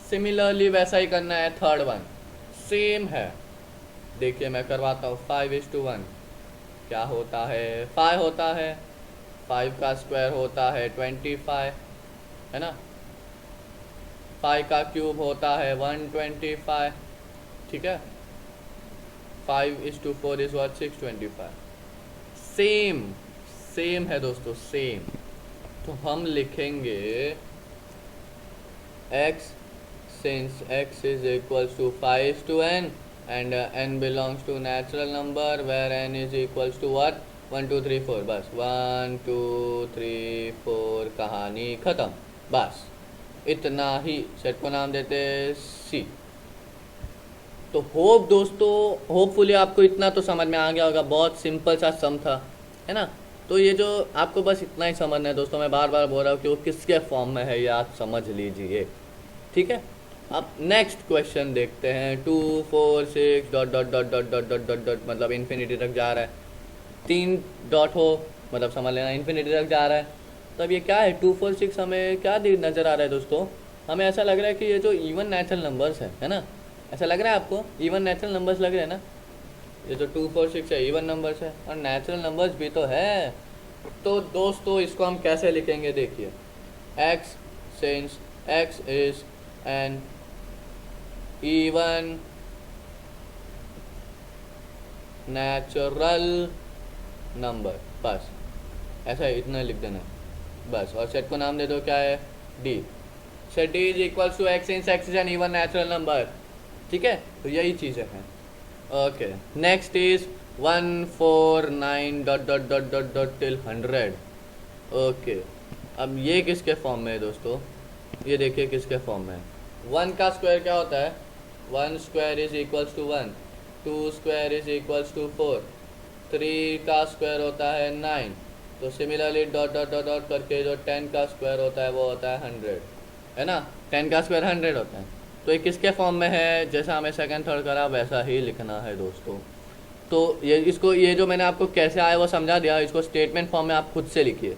सिमिलरली वैसा ही करना है। थर्ड वन सेम है, देखिए मैं करवाता हूँ। 5:1 क्या होता है, 5 होता है, 5 का स्क्वायर होता है 25, है ना। 5 का क्यूब होता है 125, ठीक है, 5:4 इज व्हाट 625। सेम सेम है दोस्तों, सेम। तो हम लिखेंगे x since x is equals to 5 to n and n belongs to natural number where n is equals to what 1 2 3 4। बस 1 2 3 4 कहानी ख़त्म, बस इतना ही। सेट को नाम देते सी। तो होप दोस्तों, होपफुली आपको इतना तो समझ में आ गया होगा। बहुत सिंपल सा सम था, है ना। तो ये जो आपको बस इतना ही समझना है दोस्तों, मैं बार बार बोल रहा हूँ कि वो किसके फॉर्म में है ये आप समझ लीजिए, ठीक है। अब नेक्स्ट क्वेश्चन देखते हैं। 2 4 6 dot dot dot dot dot dot dot dot मतलब इन्फिनिटी तक जा रहा है। 3 डॉट हो मतलब समझ लेना इन्फिनिटी तक जा रहा है। तो अब ये क्या है, 2 4 6 हमें क्या नज़र आ रहा है दोस्तों? हमें ऐसा लग रहा है कि ये जो इवन नेचुरल नंबर्स है ना, ऐसा लग रहा है आपको? इवन नेचुरल नंबर्स लग रहे हैं ना? ये जो 2 4 6 है इवन नंबर्स है और नेचुरल नंबर्स भी तो है। तो दोस्तों इसको हम कैसे लिखेंगे देखिए, x since x is an even natural number, बस ऐसा इतना लिख देना बस। और सेट को नाम दे दो, क्या है, d। Set d is equal to x since x is an even natural number, ठीक है। तो यही चीज़ें हैं। Okay, next is 1 4 9 dot dot dot dot dot till 100। Okay, अब ये किसके फॉर्म में है दोस्तों? ये देखिए किसके फॉर्म में है। 1 का स्क्वायर क्या होता है? 1 square is equals to 1, 2 square is equals to 4, 3 का स्क्वायर होता है 9। तो similarly dot dot dot dot करके जो 10 का स्क्वायर होता है वो होता है 100, है ना। 10 का स्क्वायर 100 होता है। तो ये किसके फॉर्म में है? जैसा हमें सेकंड थर्ड करा वैसा ही लिखना है दोस्तों। तो ये इसको, ये जो मैंने आपको कैसे आया वो समझा दिया। इसको स्टेटमेंट फॉर्म में आप खुद से लिखिए।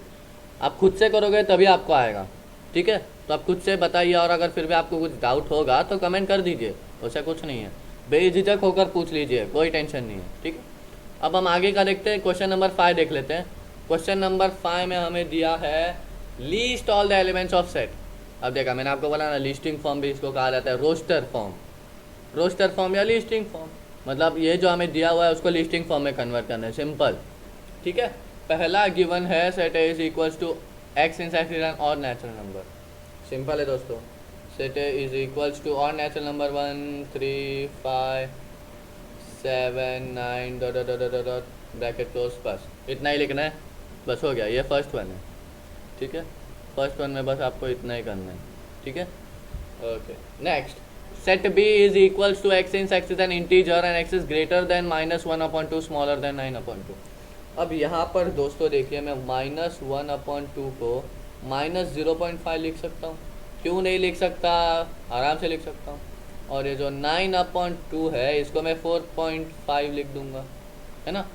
आप खुद से करोगे तभी आपको आएगा, ठीक है। तो आप खुद से बताइए, और अगर फिर भी आपको कुछ डाउट होगा तो कमेंट कर दीजिए, वैसा कुछ नहीं है। बेझिझक होकर पूछ लीजिए, कोई टेंशन नहीं है, ठीक है। अब हम आगे का देखते हैं। क्वेश्चन नंबर 5 देख लेते हैं। क्वेश्चन नंबर 5 में हमें दिया है least all the elements of set. अब देखा मैंने आपको बोला ना, लिस्टिंग फॉर्म भी इसको कहा जाता है, रोस्टर फॉर्म। रोस्टर फॉर्म या लिस्टिंग फॉर्म, मतलब ये जो हमें दिया हुआ है उसको लिस्टिंग फॉर्म में कन्वर्ट करना है, सिंपल, ठीक है। पहला गिवन है set A is equals to x in x N और नेचुरल नंबर। सिंपल है दोस्तों, set A is equals to और natural number 1 3 5 7 9 dot dot dot dot bracket close, बस इतना ही लिखना है, बस हो गया। ये फर्स्ट वन है, ठीक है। फर्स्ट वन में बस आपको इतना ही करना है, ठीक है। Okay, next, set B is equals to x in x is an integer and x is greater than -1/2 smaller than 9/2। अब यहाँ पर दोस्तों देखिए, मैं -1/2 को -0.5 लिख सकता हूँ। क्यों नहीं लिख सकता? आराम से लिख सकता हूँ। और ये जो 9/2 है इसको मैं 4.5 लिख दूंगा, है ना।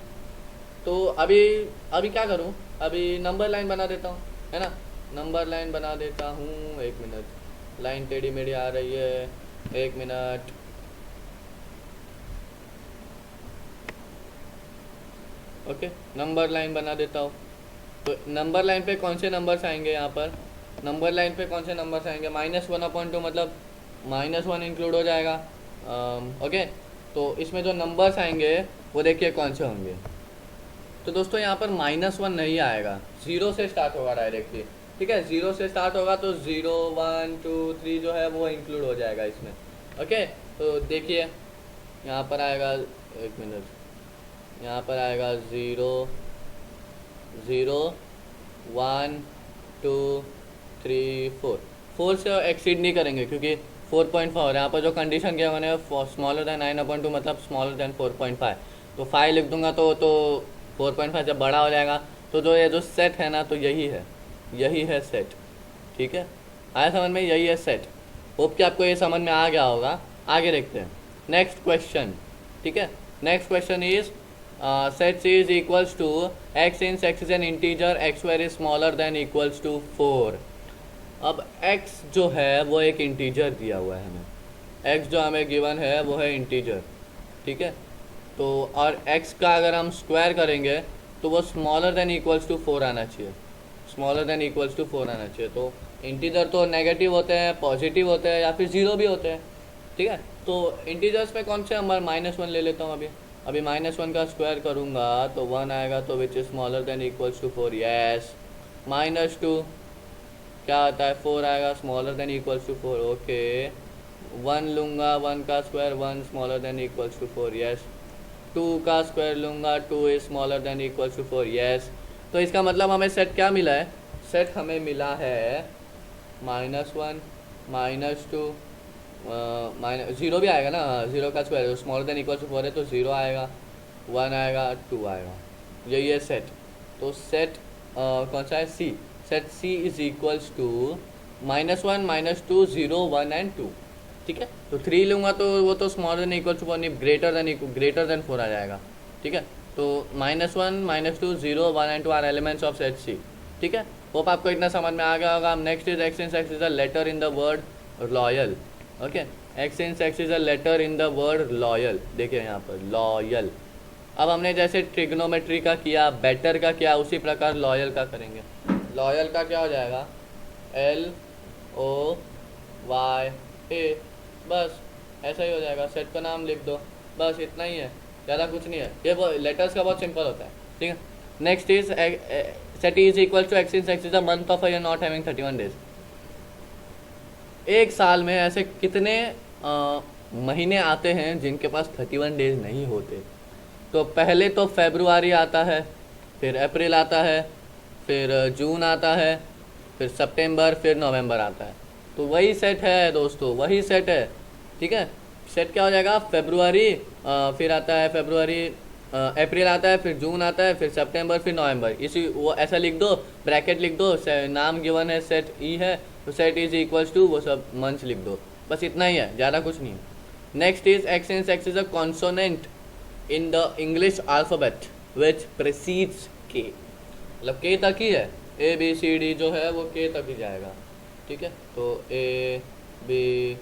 तो अभी क्या करूँ? अभी नंबर लाइन बना देता हूँ, है ना। नंबर लाइन बना देता हूँ, 1 मिनट, लाइन टेढ़ी मेढ़ी आ रही है, 1 मिनट। ओके, नंबर लाइन बना देता हूँ। तो नंबर लाइन पे कौन से नंबर्स आएंगे? यहाँ पर नंबर लाइन पे कौन से नंबर्स आएंगे? -1/2 मतलब -1 इंक्लूड हो जाएगा। ओके, तो इसमें जो नंबर्स आएंगे वो देखिए कौन से होंगे। तो दोस्तों यहाँ पर -1 नहीं आएगा, 0 से स्टार्ट होगा डायरेक्टली, ठीक है। 0 से स्टार्ट होगा तो 0 1 2 3 जो है वो इंक्लूड हो जाएगा इसमें। ओके, तो देखिए यहाँ पर आएगा, 1 मिनट, यहाँ पर आएगा 0 0 1 2 3 4। 4 से एक्सीड नहीं करेंगे क्योंकि 4.5 यहाँ पर जो कंडीशन किया मैंने, स्मॉलर देन 9/2 मतलब स्मॉलर देन 4.5। तो 5 लिख दूंगा तो 4.5 जब बड़ा हो जाएगा तो जो ये जो सेट है ना, तो यही है सेट, ठीक है। आया समझ में? यही है सेट। होप कि आपको ये समझ में आ गया होगा। आगे देखते हैं नेक्स्ट क्वेश्चन, ठीक है। Next question is set C is equals to x in x is an integer X very smaller than equals to 4। अब x जो है वो एक इंटीजर दिया हुआ है हमें, x जो हमें गिवन है वो है इंटीजर, ठीक है। तो और x का अगर हम स्क्वायर करेंगे तो वो स्मॉलर देन इक्वल्स टू 4 आना चाहिए, स्मॉलर देन इक्वल्स टू 4 आना चाहिए। तो इंटीजर तो नेगेटिव होते हैं, पॉजिटिव होते हैं या फिर 0 भी होते हैं, ठीक है। तो इंटीजर्स में कौन से नंबर, -1 ले लेता हूँ अभी। अभी -1 का स्क्वायर करूँगा तो 1 आएगा, तो which is smaller than equals to 4, yes. -2 क्या आता है, 4 आएगा, smaller than equals to 4, okay. 1 लूँगा, 1 का square 1 smaller than equals to 4, yes. 2 का स्क्वायर लूँगा, 2 is smaller than equals to 4, yes. तो इसका मतलब हमें सेट क्या मिला है, सेट हमें मिला है -1 -2 0 भी आएगा ना, 0 का square smaller than equal to 4 है तो 0 आएगा, 1 आएगा, 2 आएगा, यही है सेट। तो सेट कौन सा है, C. Set C is equals to -1 -2 0 1 and 2, ठीक है। तो 3 लूँगा तो वो तो स्मॉलर देन इक्वल टू 4 नहीं, ग्रेटर देन 4 आ जाएगा, ठीक है। तो -1 -2 0 1 and 2 are elements of set C, ठीक है। होप आपको इतना समझ में आ गया होगा। Next is X is a letter in the word loyal, okay. X is a letter in the word loyal, देखिए यहाँ पर लॉयल। अब हमने जैसे ट्रिग्नोमेट्री का किया, बेटर का किया, उसी प्रकार लॉयल का करेंगे। लॉयल का क्या हो जाएगा, LOYA, बस ऐसा ही हो जाएगा। सेट का नाम लिख दो, बस इतना ही है, ज़्यादा कुछ नहीं है। ये वो लेटर्स का बहुत सिंपल होता है, ठीक है। Next is set is equal to X is a month of a year not having 31 days. एक साल में ऐसे कितने महीने आते हैं जिनके पास 31 डेज नहीं होते। तो पहले तो फरवरी आता है, फिर अप्रैल आता है, फिर जून आता है, फिर सितंबर, फिर नवंबर आता है। तो वही सेट है दोस्तों, वही सेट है, ठीक है। सेट क्या हो जाएगा, फरवरी, फिर आता है फरवरी, अप्रैल आता है, फिर जून आता है, फिर सितंबर, फिर नवंबर। इसी वो ऐसा लिख दो, ब्रैकेट लिख दो, नाम गिवन है सेट ई है, तो सेट इज इक्वल्स टू वो सब मंथ्स लिख दो, बस इतना ही है, ज़्यादा कुछ नहीं है। Next is X is a consonant in the English alphabet which precedes K, मतलब के तक ही है। ABCD जो है वो के तक ही जाएगा, ठीक है। तो ABCDEFGHIJ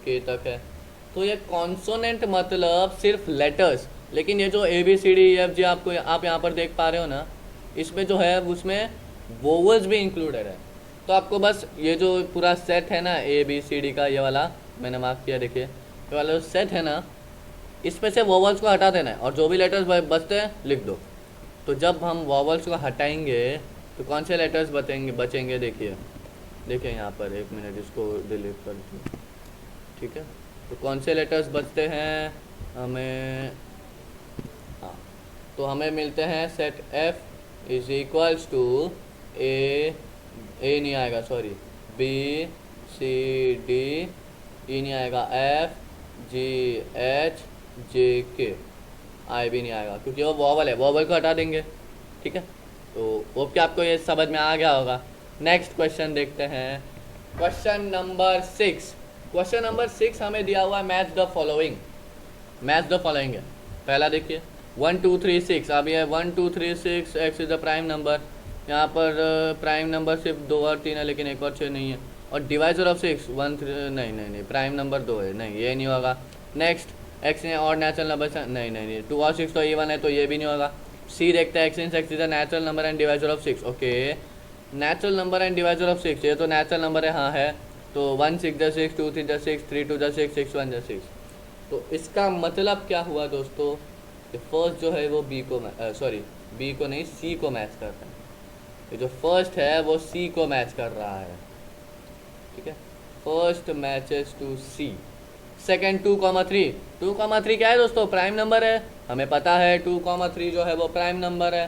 के तक है। तो ये कॉन्सोनेंट मतलब सिर्फ लेटर्स, लेकिन ये जो ABCDEFG आपको आप यहाँ पर देख पा रहे हो ना, इसमें जो है उसमें वोवल्स भी इंक्लूडेड है। तो आपको बस ये जो पूरा सेट है ना ABCD का, ये वाला मैंने मार्क किया, देखिए ये वाला जो सेट है ना, इसमें से वोवल्स को हटा देना है और जो भी लेटर्स बचते हैं लिख दो। तो जब हम वोवल्स को हटाएंगे तो कौन से लेटर्स बचेंगे, देखिए यहाँ पर, एक मिनट इसको डिलीट कर दूँ, ठीक है। तो कौन से लेटर्स बचते हैं हमें, हाँ, तो हमें मिलते हैं set F is equals to A नहीं आएगा, सॉरी, BCD, E नहीं आएगा, FGHJK, I भी नहीं आएगा क्योंकि वो वॉवल है, वॉवल को हटा देंगे, ठीक है। तो वो क्या आपको ये समझ में आ गया होगा। नेक्स्ट क्वेश्चन देखते हैं, क्वेश्चन नंबर 6। क्वेश्चन नंबर 6 हमें दिया हुआ है match the following. Match the following है, पहला देखिए 1 2 3 6। अब ये 1 2 3 6 x is the prime number. यहाँ पर प्राइम नंबर सिर्फ 2 और 3 है, लेकिन 1 और 6 नहीं है। और डिवाइजर ऑफ 6 1 3, नहीं, प्राइम नंबर 2 है, नहीं ये नहीं होगा। नेक्स्ट एक्स ने और नेचुरल नंबर, नहीं 2 और 6 तो इवन है, तो ये भी नहीं होगा। सी देखते हैं, x is the natural number and divisor of 6, okay. Natural number and divisor of 6, ये तो नेचुरल नंबर है, हाँ है। तो 1 6 द 6, 2 3 द 6, 3 2 द 6, 6 1 द 6। तो इसका मतलब क्या हुआ दोस्तों, फर्स्ट जो है वो बी को नहीं, सी को मैच करता है। ये जो फर्स्ट है वो सी को मैच कर रहा है, ठीक है। First matches to C. Second 2,3, 2,3 क्या है दोस्तों, प्राइम नंबर है, हमें पता है 2,3 जो है वो प्राइम नंबर है।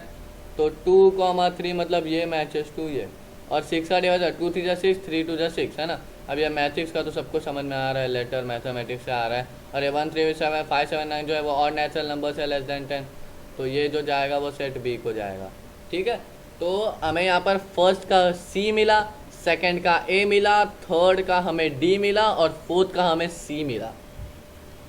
तो 2,3 मतलब ये मैचेस टू ये। और 6 का डिवाइजर 2 3 6, 3 2 6 है ना। अब ये मैट्रिक्स का तो सबको समझ में आ रहा है, लेटर मैथमेटिक्स से आ रहा है। और ये 1 3 7 5 7 9 जो है वो और नेचुरल नंबर है लेस देन 10, तो ये जो जाएगा वो सेट बी को जाएगा, ठीक है। तो हमें यहाँ पर फर्स्ट का सी मिला, सेकंड का ए मिला, थर्ड का हमें डी मिला और फोर्थ का हमें सी मिला,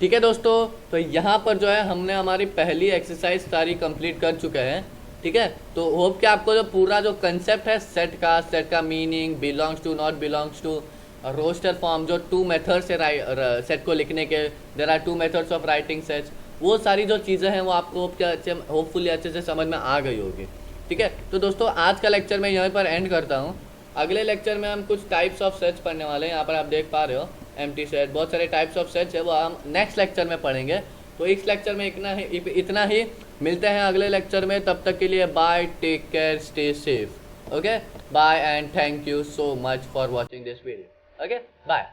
ठीक है दोस्तों। तो यहाँ पर जो है हमने हमारी पहली एक्सरसाइज सारी कंप्लीट कर चुके हैं, ठीक है। तो होप कि आपको जो पूरा जो कंसेप्ट है सेट का meaning, belongs to, not belongs to, roster form, जो 2 मेथड से सेट को लिखने के, there are 2 methods of writing sets, वो सारी जो चीज़ें हैं वो आपको होपफुली अच्छे से समझ में आ गई होगी। ठीक है, तो दोस्तों आज का लेक्चर मैं यहीं पर एंड करता हूँ। अगले लेक्चर में हम कुछ टाइप्स ऑफ सेट्स पढ़ने वाले हैं। यहाँ पर आप देख पा रहे हो एम्प्टी सेट, बहुत सारे टाइप्स ऑफ सेट्स है, वो हम नेक्स्ट लेक्चर में पढ़ेंगे। तो इस लेक्चर में इतना ही मिलते हैं अगले लेक्चर में। तब तक के लिए bye, take care, stay safe. Okay, bye and thank you so much for watching this video. Okay, bye.